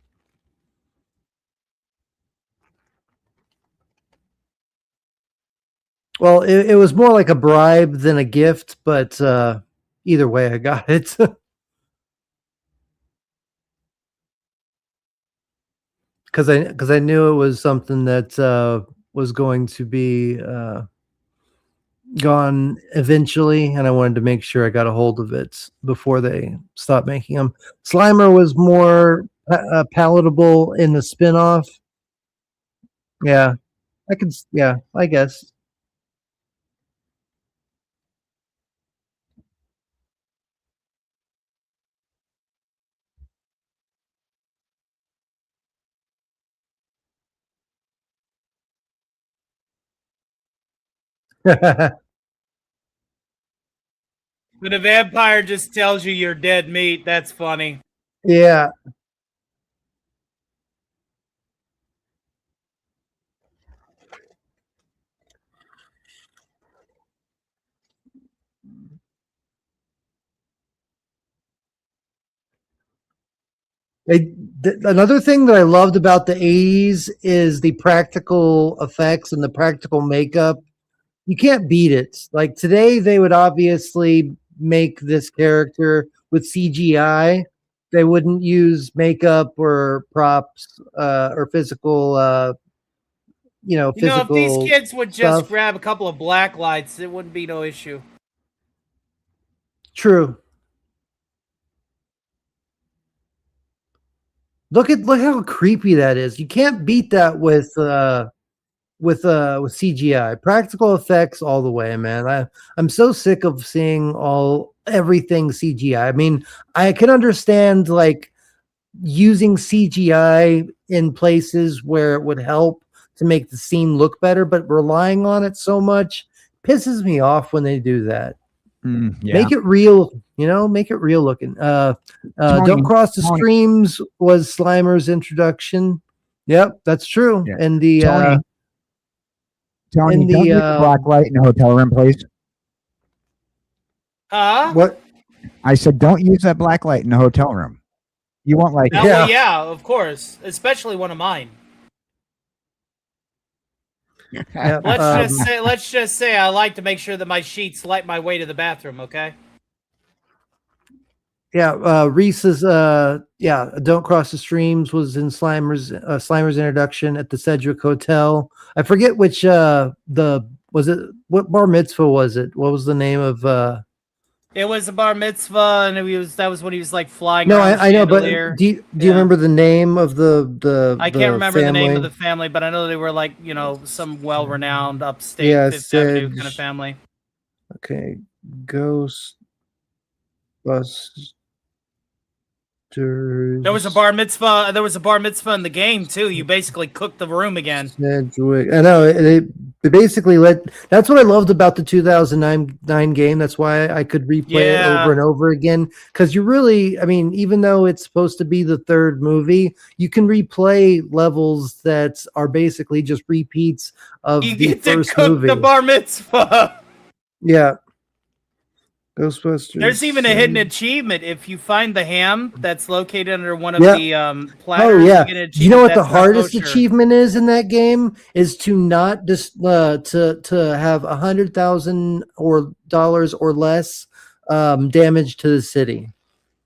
Well, it was more like a bribe than a gift, but either way, I got it. Because I knew it was something that was going to be gone eventually, and I wanted to make sure I got a hold of it before they stopped making them. Slimer was more palatable in the spinoff. Yeah, I could. Yeah, I guess. When a vampire just tells you you're dead meat, that's funny. Yeah. Another thing that I loved about the 80s is the practical effects and the practical makeup. You can't beat it. Like today, they would obviously make this character with CGI. They wouldn't use makeup or props or physical, physical. If these kids would just stuff. grab a couple of black lights, it wouldn't be no issue. True. Look how creepy that is. You can't beat that with CGI. Practical effects all the way, man. I'm so sick of seeing everything CGI. I mean, I can understand like using CGI in places where it would help to make the scene look better, but relying on it so much pisses me off when they do that. Yeah. Make it real, make it real looking. Don't Cross the Tony. Streams was Slimer's introduction. Yep, that's true. Yeah. And the Tony, in don't the, use the black light in the hotel room, please. what? I said, don't use that black light in the hotel room. You want like Well, yeah, of course, especially one of mine. Yeah, Let's just say I like to make sure that my sheets light my way to the bathroom. Okay. yeah. Reese's Don't Cross the Streams was in Slimer's introduction at the Cedric Hotel. I forget which what bar mitzvah was it? What was the name of It was a bar mitzvah, and that was when he was like flying. No, around I know, but chandelier. do you remember the name of the I can't remember family? the name of the family, but I know they were like, some well-renowned upstate Fifth Avenue kind of family. Okay, Ghostbusters. There was a bar mitzvah. There was a bar mitzvah in the game too. You basically cooked the room again. Sedgwick. I know they basically that's what I loved about the 2009 game. That's why I could replay it over and over again, because you really, I mean, even though it's supposed to be the third movie, you can replay levels that are basically just repeats of the first movie. The bar mitzvah. Yeah. Ghostbusters. There's even a hidden achievement if you find the ham that's located under one of the platters. Oh yeah, you know what the that's hardest kosher. achievement is in that game is to not just to have $100,000 or dollars or less damage to the city.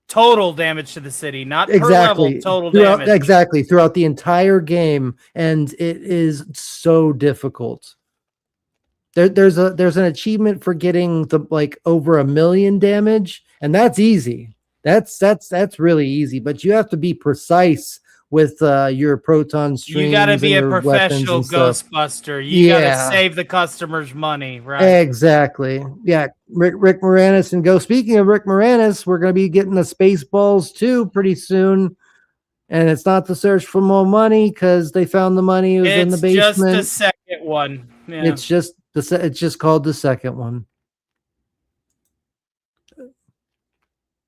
Total damage to the city, not per Exactly. level. Total damage. damage. Exactly, throughout the entire game, and it is so difficult. There's an achievement for getting over 1 million damage, and that's easy. That's really easy, but you have to be precise with your proton streams. You got to be a professional Ghostbuster. You got to save the customers money, right? Exactly. Yeah, Rick Moranis and go. Speaking of Rick Moranis, we're going to be getting the Spaceballs 2 pretty soon. And it's not the search for more money because they found the money. It was in the basement. It's just the second one. Yeah. It's just called the second one.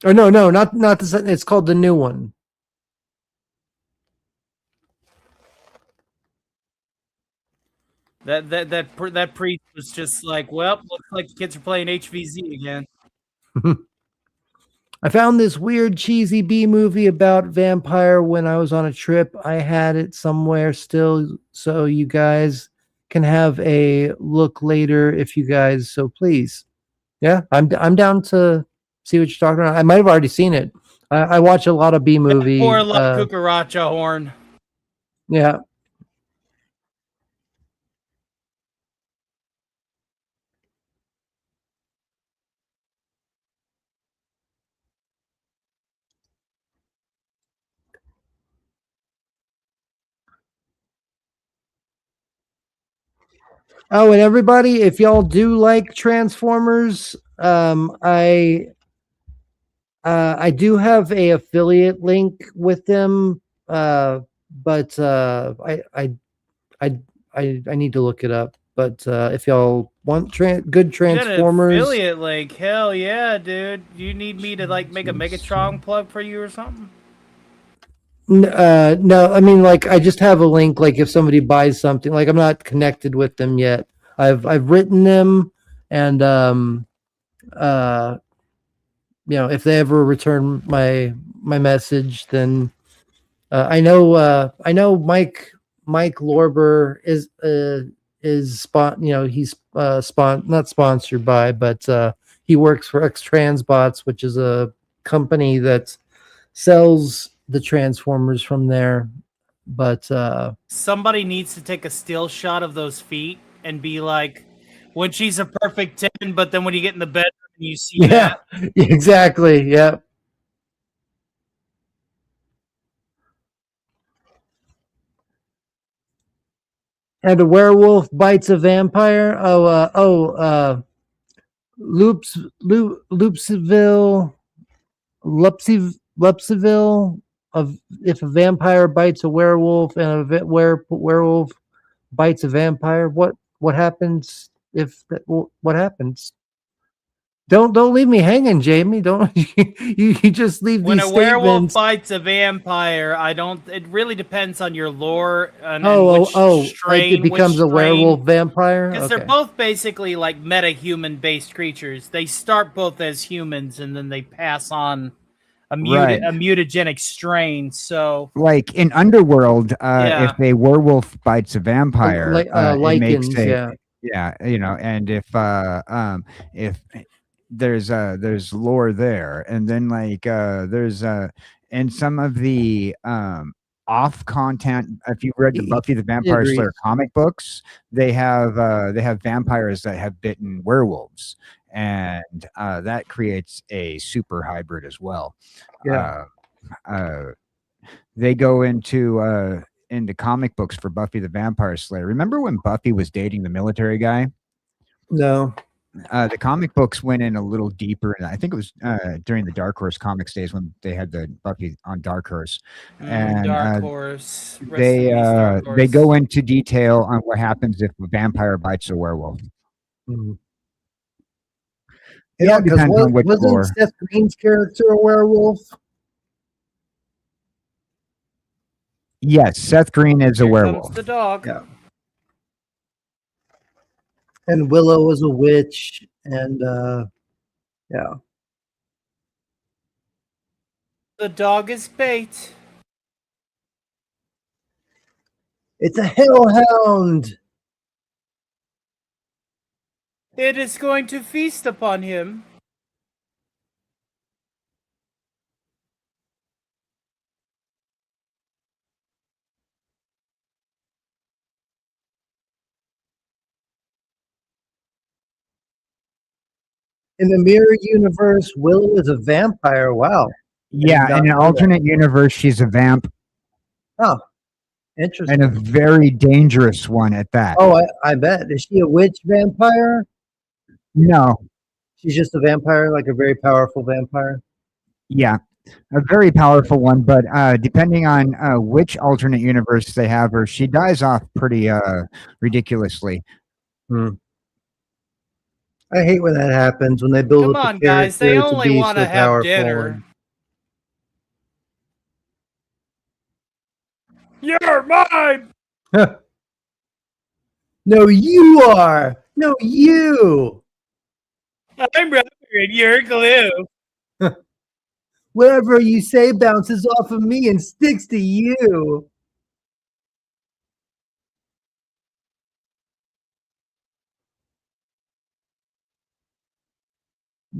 Or no, not the second. It's called the new one. That priest was just like, well, looks like the kids are playing HVZ again. I found this weird cheesy B movie about vampire when I was on a trip. I had it somewhere still, so you guys can have a look later if you guys so please. Yeah, I'm down to see what you're talking about. I might have already seen it. I watch a lot of B movie. Poor little cucaracha horn. Yeah. Oh, and everybody, if y'all do like Transformers, I do have a affiliate link with them, but I need to look it up. But if y'all want good Transformers, you got an affiliate link, hell yeah, dude. You need me to make a Megatron plug for you or something? No, I mean, I just have a link. If somebody buys something, I'm not connected with them yet. I've written them, and if they ever return my message, then I know Mike Lorber is he's not sponsored by, but he works for X Transbots, which is a company that sells the Transformers from there. But somebody needs to take a still shot of those feet and be like, when she's a perfect 10, but then when you get in the bedroom and you see that. Exactly. Yeah. And a werewolf bites a vampire. Loopsville, Lupseville. Of if a vampire bites a werewolf and a werewolf bites a vampire, what happens what happens? Don't leave me hanging, Jamie. Don't you just leave When these a werewolf statements. bites a vampire, I don't. It really depends on your lore and Like strain, it becomes a werewolf vampire. Because they're both basically like meta-human based creatures. They start both as humans and then they pass on a mutagenic strain. So, like in Underworld, if a werewolf bites a vampire, it makes and if there's lore there, and then there's and some of the off content. If you read the Buffy the Vampire Slayer comic books, they have vampires that have bitten werewolves, and that creates a super hybrid as well. They go into comic books for Buffy the Vampire Slayer. Remember when Buffy was dating the military guy? No. The comic books went in a little deeper, and I think it was during the Dark Horse Comics days when they had the Buffy on Dark Horse. And Dark Horse. They go into detail on what happens if a vampire bites a werewolf. Mm-hmm. It all depends on which lore. Wasn't Seth Green's character a werewolf? Yes, Seth Green is a werewolf. Comes the dog. Yeah. And Willow was a witch, and yeah. The dog is bait. It's a hellhound. It is going to feast upon him. In the mirror universe, Willow is a vampire. Wow. Yeah, in an alternate universe, she's a vamp. Oh, interesting. And a very dangerous one at that. Oh, I bet. Is she a witch vampire? No. She's just a vampire, like a very powerful vampire? Yeah, a very powerful one, but depending on which alternate universe they have her, she dies off pretty ridiculously. I hate when that happens, when they build Come up on, a character guys, they only to be want so to have powerful. dinner. You're mine! No, you are! No, you! I'm rubber and you're glue. Whatever you say bounces off of me and sticks to you.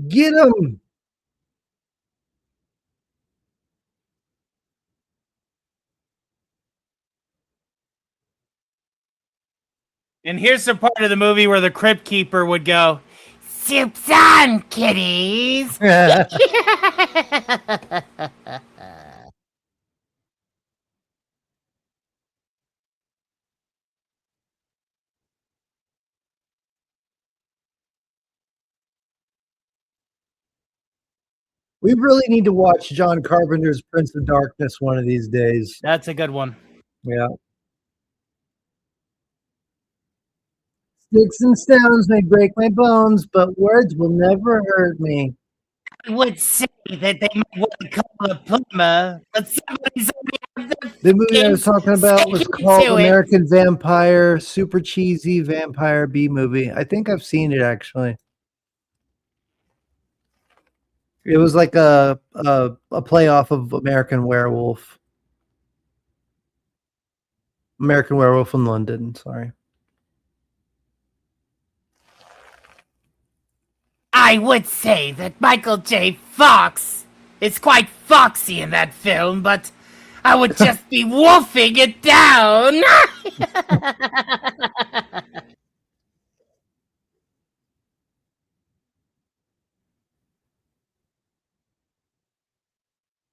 Get him! And here's the part of the movie where the Crypt Keeper would go, "Soup's on, kiddies!" We really need to watch John Carpenter's Prince of Darkness one of these days. That's a good one. Yeah. Sticks and stones may break my bones, but words will never hurt me. I would say that they might want to call a plumber, but somebody's The movie I was talking about was called American Vampire, super cheesy vampire B movie. I think I've seen it actually. It was like a playoff of American Werewolf. American Werewolf in London, sorry. I would say that Michael J. Fox is quite foxy in that film, but I would just be wolfing it down.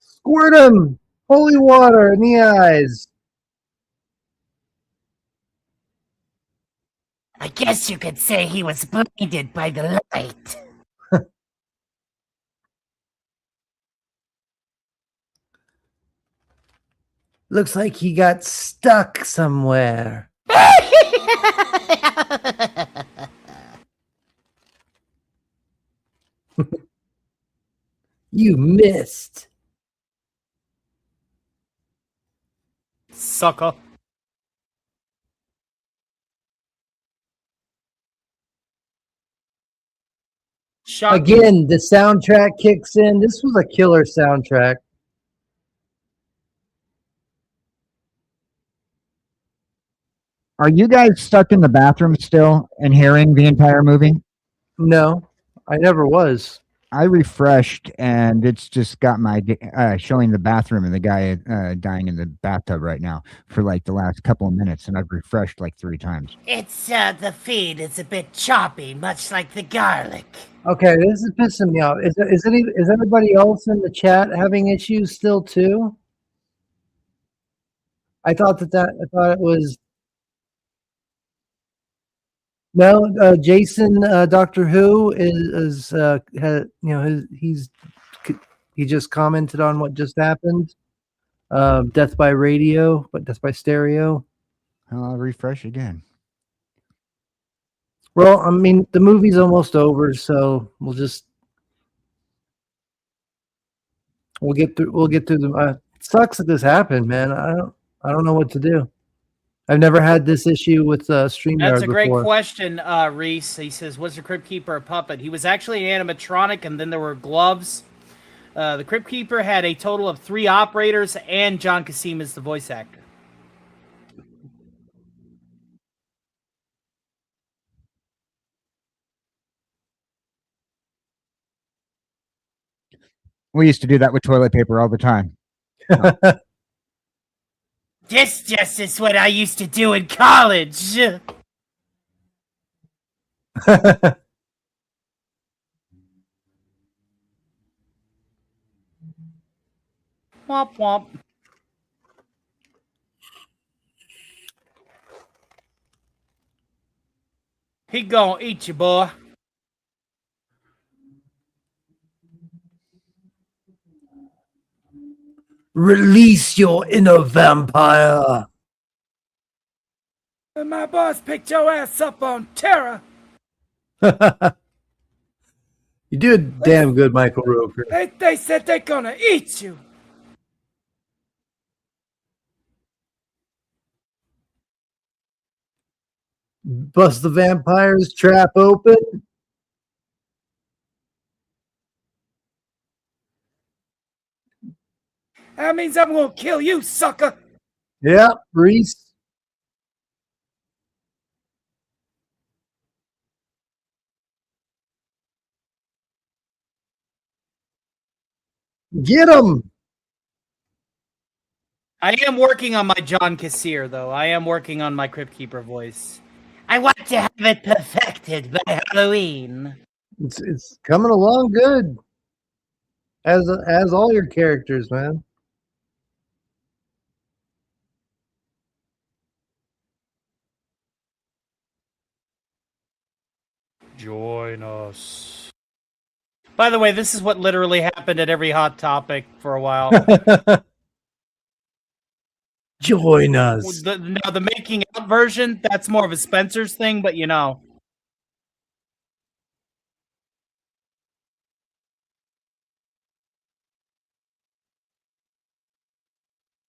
Squirt him! Holy water in the eyes. I guess you could say he was blinded by the light. Looks like he got stuck somewhere. You missed. Sucker. Shot Again, the soundtrack kicks in. This was a killer soundtrack. Are you guys stuck in the bathroom still and hearing the entire movie? No, I never was. I refreshed and it's just got my showing the bathroom and the guy dying in the bathtub right now for like the last couple of minutes, and I've refreshed like 3 times. It's, the feed is a bit choppy, much like the garlic. Okay, this is pissing me off. Is anybody else in the chat having issues still too? I thought it was. No, Jason, Doctor Who is he just commented on what just happened. Death by radio, but death by stereo. I'll refresh again. Well, I mean, the movie's almost over, so we'll get through the. It sucks that this happened, man. I don't know what to do. I've never had this issue with StreamYard before. That's a great question, Reese. He says, was the Crypt Keeper a puppet? He was actually an animatronic, and then there were gloves. The Crypt Keeper had a total of 3 operators, and John Kassim is the voice actor. We used to do that with toilet paper all the time. This just is what I used to do in college. Womp womp. He gonna eat you, boy. Release your inner vampire. My boss picked your ass up on Terra. You do damn good, Michael Roker. They said they're gonna eat you. Bust the vampire's trap open. That means I'm gonna kill you, sucker. Yeah, Reese. Get him. I am working on my John Kassir, though. I am working on my Crypt Keeper voice. I want to have it perfected by Halloween. It's coming along good. As all your characters, man. Join us. By the way, this is what literally happened at every Hot Topic for a while. Join us. Now, the making out version, that's more of a Spencer's thing, but you know.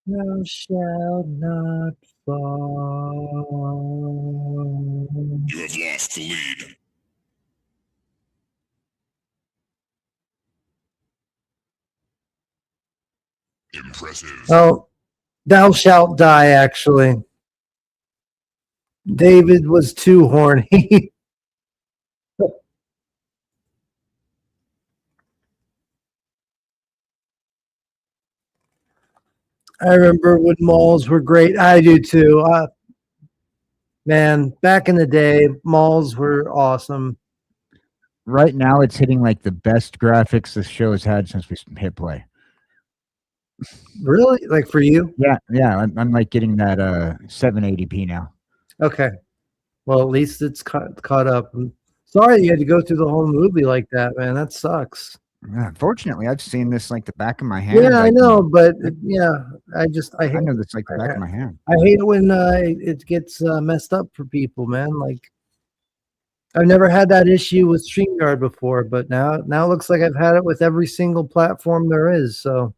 Thou shalt not fall. You have lost the lead. Impressive. Oh, thou shalt die, actually. David was too horny. I remember when malls were great. I do too. Man, back in the day, malls were awesome. Right now, it's hitting like the best graphics this show has had since we hit play. Really? Like for you? Yeah. I'm like getting that 780p now. Okay. Well, at least it's caught up. I'm sorry you had to go through the whole movie like that, man. That sucks. Fortunately, I've seen this like the back of my hand. Yeah, I know, but I I know this like the back of my hand. I hate it when it gets messed up for people, man. Like I've never had that issue with StreamYard before, but now it looks like I've had it with every single platform there is. So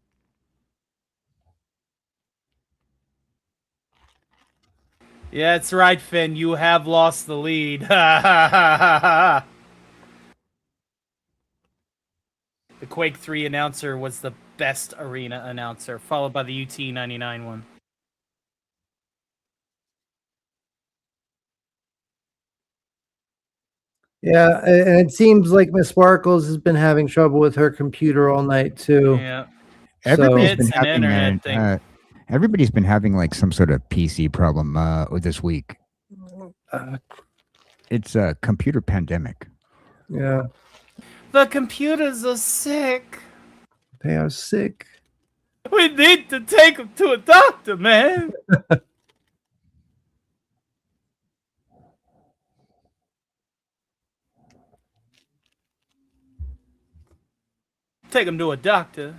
Yeah, it's right, Finn. You have lost the lead. The Quake 3 announcer was the best arena announcer, followed by the UT99 one. yeah, and it seems like Miss Sparkles has been having trouble with her computer all night too. Yeah. Everybody's It's been an having internet thing. everybody's been having like some sort of PC problem this week. It's a computer pandemic. Yeah, The computers are sick. they are sick. We need to take them to a doctor, man. Take them to a doctor.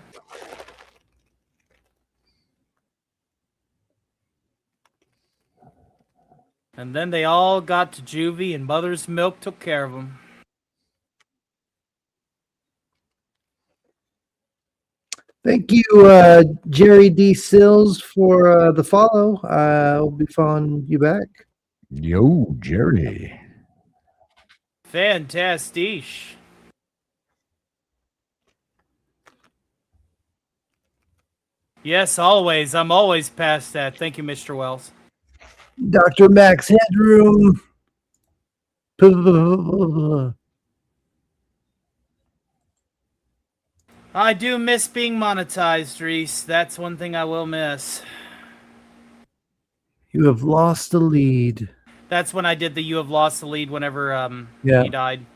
And then they all got to juvie, and Mother's Milk took care of them. Thank you, Jerry D. Sills, for the follow. I'll be following you back. Yo, Jerry. Fantastic. Yes, always. I'm always past that. Thank you, Mr. Wells. Dr. Max Headroom. I do miss being monetized, Reese. That's one thing I will miss. You have lost the lead. That's when I did the "You have lost the lead" whenever Yeah. he died.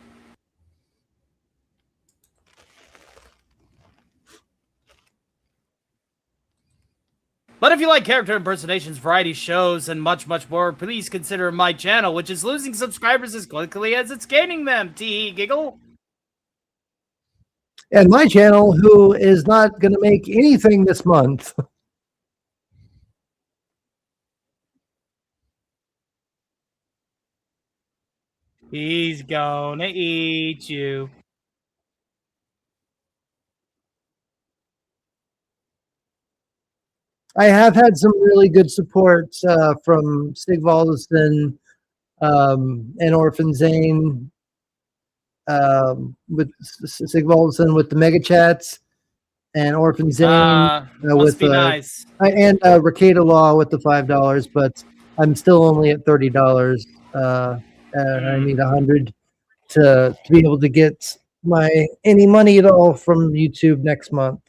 But if you like character impersonations, variety shows, and much, much more, please consider my channel, which is losing subscribers as quickly as it's gaining them. Tee giggle. And my channel, who is not going to make anything this month. He's gonna eat you. I have had some really good support from Sigvaldson and Orphan Zane with Sigvaldson with the Mega Chats and Orphan Zane Must with be nice. and Ricada Law with the $5, but I'm still only at $30. And I need 100 to be able to get any money at all from YouTube next month.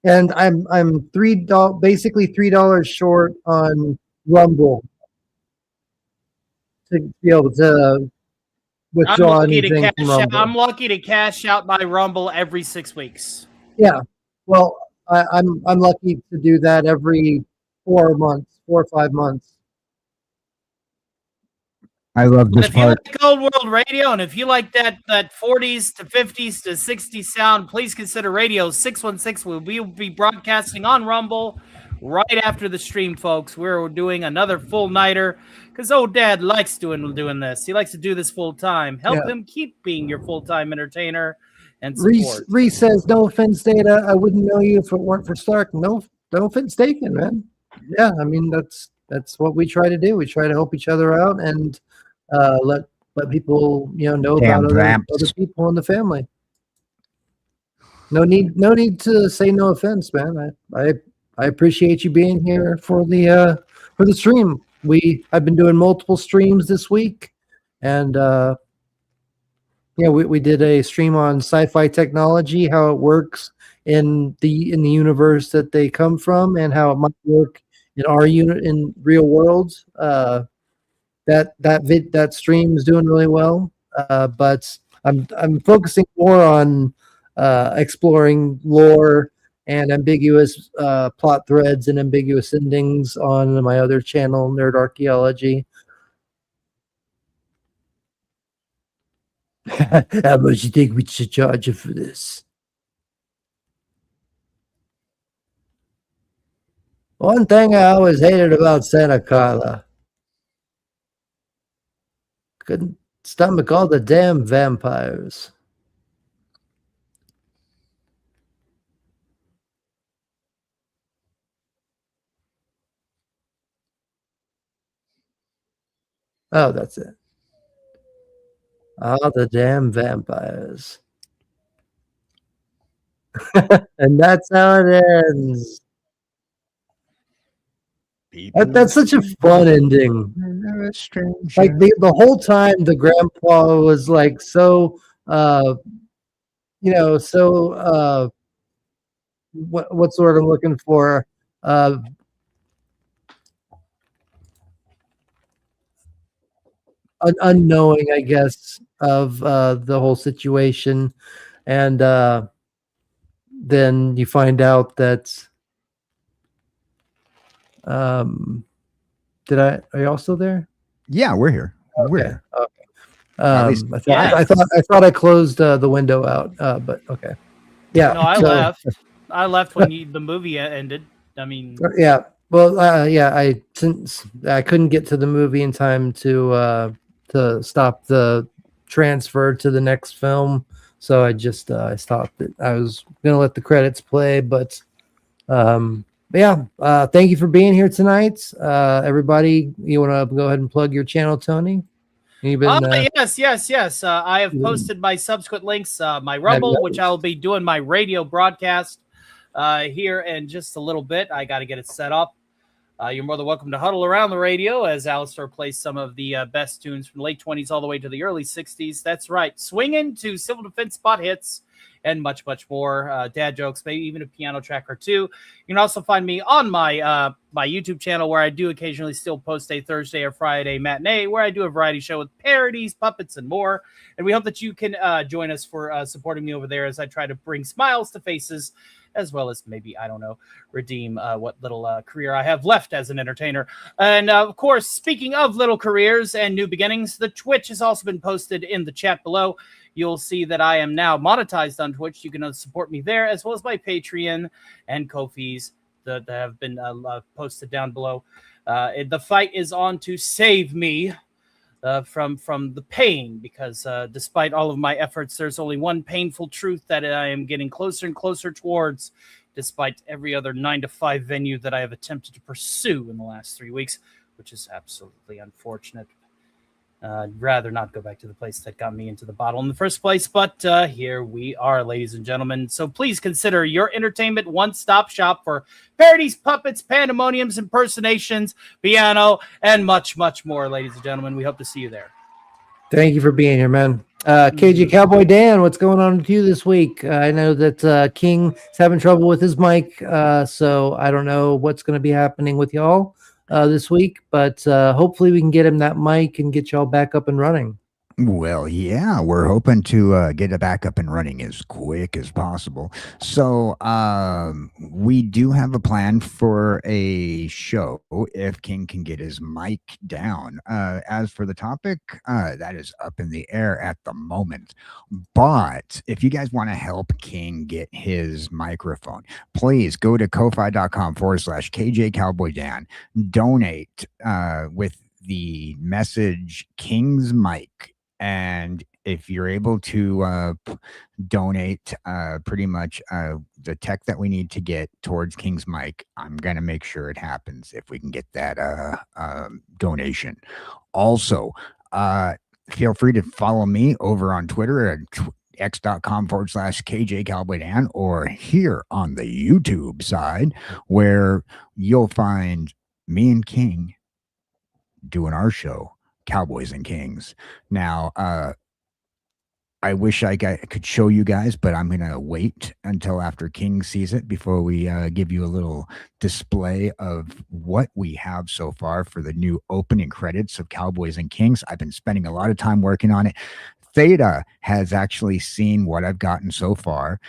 And I'm $3 basically $3 short on Rumble to be able to withdraw anything from Rumble. I'm lucky to cash out my Rumble every 6 weeks. Yeah, well, I'm lucky to do that every 4 months, 4 or 5 months. I love this If you part. like old world radio, and if you like that 40s to 50s to 60s sound, please consider Radio 616. We'll be broadcasting on Rumble right after the stream, folks. We're doing another full nighter because old Dad likes doing this. He likes to do this full time. Help him keep being your full time entertainer and support. Reese says, "No offense, Theta. I wouldn't know you if it weren't for Stark." No offense taken, man. Yeah, I mean that's what we try to do. We try to help each other out and let people know Damn about other people in the family. No need to say no offense, man. I appreciate you being here for the stream. I've been doing multiple streams this week, and we did a stream on sci-fi technology, how it works in the universe that they come from, and how it might work in our in real world. That stream is doing really well, but I'm focusing more on exploring lore and ambiguous plot threads and ambiguous endings on my other channel, Nerd Archaeology. How much you think we should charge you for this? One thing I always hated about Santa Carla. Couldn't stomach all the damn vampires. Oh, that's it. All the damn vampires. And that's how it ends. That's such a fun ending. Like the whole time the grandpa was like so what's the word I'm looking for? Unknowing, I guess, of the whole situation. And then you find out that are y'all still there? Yeah, we're here. Okay. We're here. Okay. I thought I closed the window out, but okay. Yeah. No, I left. I left when the movie ended. I mean, yeah. Well, yeah. Since I couldn't get to the movie in time to stop the transfer to the next film, so I just I stopped it. I was gonna let the credits play, but yeah. Thank you for being here tonight, everybody. You want to go ahead and plug your channel, Tony? Yes. I have posted my subsequent links, my Rumble, which I'll be doing my radio broadcast here in just a little bit. I got to get it set up. You're more than welcome to huddle around the radio as Alistair plays some of the best tunes from the late 20s all the way to the early 60s. That's right. Swinging to civil defense spot hits and much, much more. Dad jokes, maybe even a piano track or two. You can also find me on my my YouTube channel, where I do occasionally still post a Thursday or Friday matinee, where I do a variety show with parodies, puppets, and more. And we hope that you can join us for supporting me over there as I try to bring smiles to faces, as well as maybe, I don't know, redeem what little career I have left as an entertainer. And of course, speaking of little careers and new beginnings, the Twitch has also been posted in the chat below. You'll see that I am now monetized on Twitch. You can support me there, as well as my Patreon and Ko-Fis that have been posted down below. The fight is on to save me from the pain, because despite all of my efforts, there's only one painful truth that I am getting closer and closer towards, despite every other 9-to-5 venue that I have attempted to pursue in the last 3 weeks, which is absolutely unfortunate. I'd rather not go back to the place that got me into the bottle in the first place, but here we are, ladies and gentlemen. So please consider your entertainment one-stop shop for parodies, puppets, pandemoniums, impersonations, piano, and much, much more, ladies and gentlemen. We hope to see you there. Thank you for being here, man. KJ Cowboy Dan, what's going on with you this week? I know that King is having trouble with his mic, so I don't know what's going to be happening with y'all this week, but hopefully we can get him that mic and get y'all back up and running. Well, yeah, we're hoping to get it back up and running as quick as possible. So we do have a plan for a show if King can get his mic down. As for the topic, that is up in the air at the moment. But if you guys want to help King get his microphone, please go to ko-fi.com/KJ Cowboy Dan. Donate with the message King's Mic. And if you're able to donate pretty much the tech that we need to get towards King's Mic, I'm going to make sure it happens if we can get that donation. Also, feel free to follow me over on Twitter at x.com/KJ Cowboy Dan, or here on the YouTube side, where you'll find me and King doing our show, Cowboys and Kings. Now, I wish I could show you guys, but I'm going to wait until after King sees it before we give you a little display of what we have so far for the new opening credits of Cowboys and Kings. I've been spending a lot of time working on it. Theta has actually seen what I've gotten so far,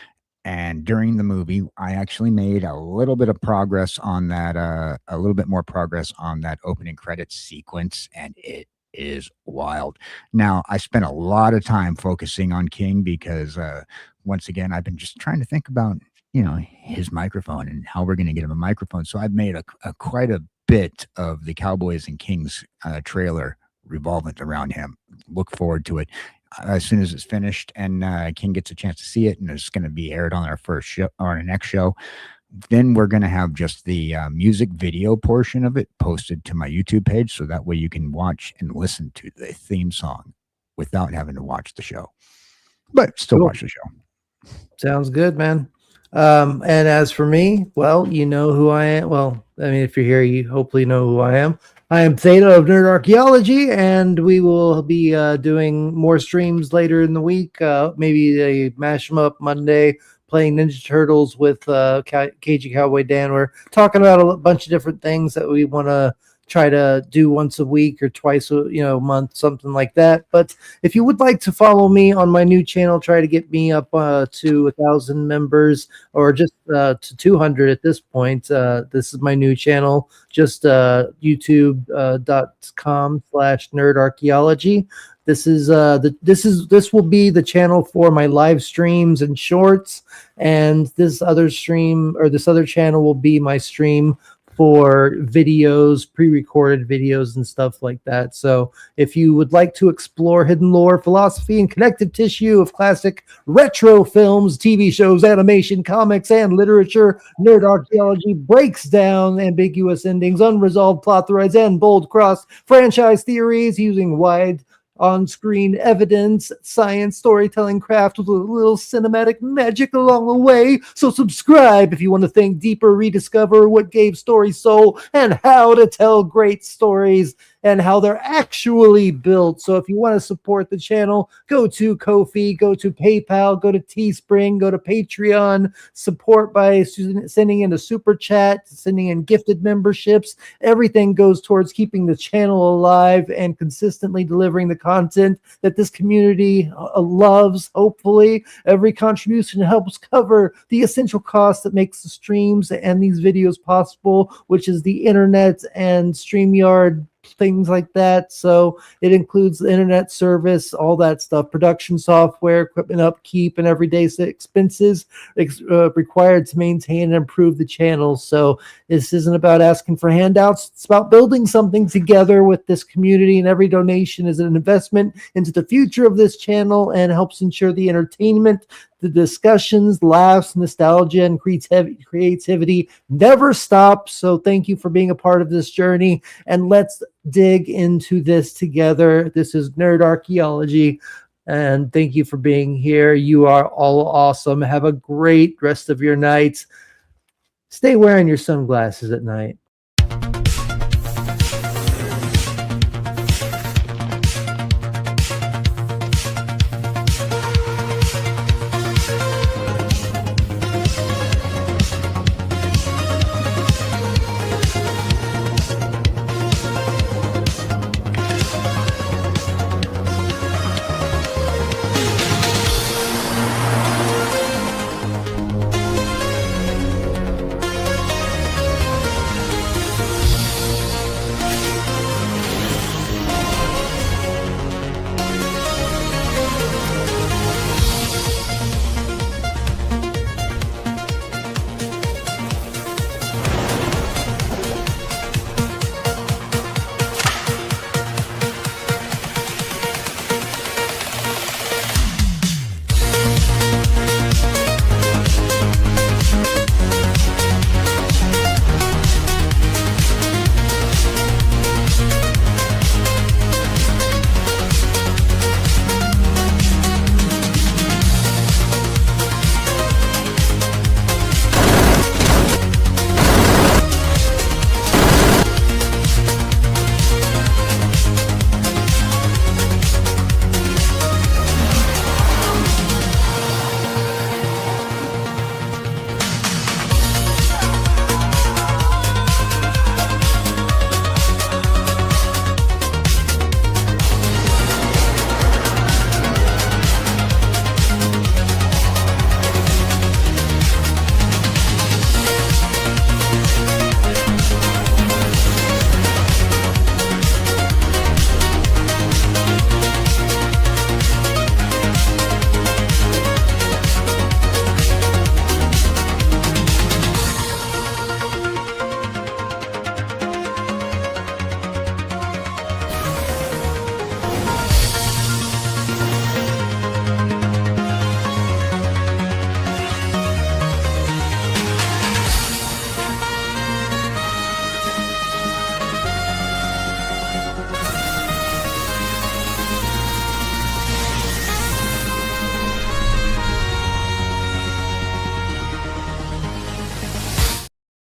And during the movie, I actually made a little bit of progress on that, a little bit more progress on that opening credits sequence, and it is wild. Now, I spent a lot of time focusing on King because, once again, I've been just trying to think about, his microphone and how we're going to get him a microphone. So I've made a quite a bit of the Cowboys and Kings trailer revolving around him. Look forward to it as soon as it's finished and King gets a chance to see it, and it's going to be aired on our first show or our next show. Then we're going to have just the music video portion of it posted to my YouTube page, so that way you can watch and listen to the theme song without having to watch the show, but still watch the show. Sounds good, man. And as for me, well, you know who I am. Well, I mean, if you're here, you hopefully know who I am. I am Theta of Nerd Archaeology, and we will be doing more streams later in the week. Maybe a mash 'em up Monday, playing Ninja Turtles with Cagey Cowboy Dan. We're talking about a bunch of different things that we want to try to do once a week or twice a month, something like that. But if you would like to follow me on my new channel, try to get me up to 1,000 members or just to 200 at this point. This is my new channel, just youtube.com/Nerd Archaeology. This will be the channel for my live streams and shorts, and this other channel will be my stream for videos, pre-recorded videos and stuff like that. So if you would like to explore hidden lore, philosophy, and connective tissue of classic retro films, TV shows, animation, comics, and literature, Nerd Archaeology breaks down ambiguous endings, unresolved plot threads, and bold cross-franchise theories using wide on-screen evidence, science, storytelling craft with a little cinematic magic along the way. So subscribe if you want to think deeper, rediscover what gave stories soul, and how to tell great stories and how they're actually built. So if you want to support the channel, go to Ko-fi, go to PayPal, go to Teespring, go to Patreon, support by sending in a super chat, sending in gifted memberships. Everything goes towards keeping the channel alive and consistently delivering the content that this community loves. Hopefully, every contribution helps cover the essential cost that makes the streams and these videos possible, which is the internet and StreamYard, things like that. So it includes the internet service, all that stuff, production software, equipment upkeep, and everyday expenses required to maintain and improve the channel. So this isn't about asking for handouts. It's about building something together with this community, and every donation is an investment into the future of this channel and helps ensure the entertainment, the discussions, laughs, nostalgia, and creativity never stop. So thank you for being a part of this journey, and let's dig into this together. This is Nerd Archaeology, and thank you for being here. You are all awesome. Have a great rest of your night. Stay wearing your sunglasses at night.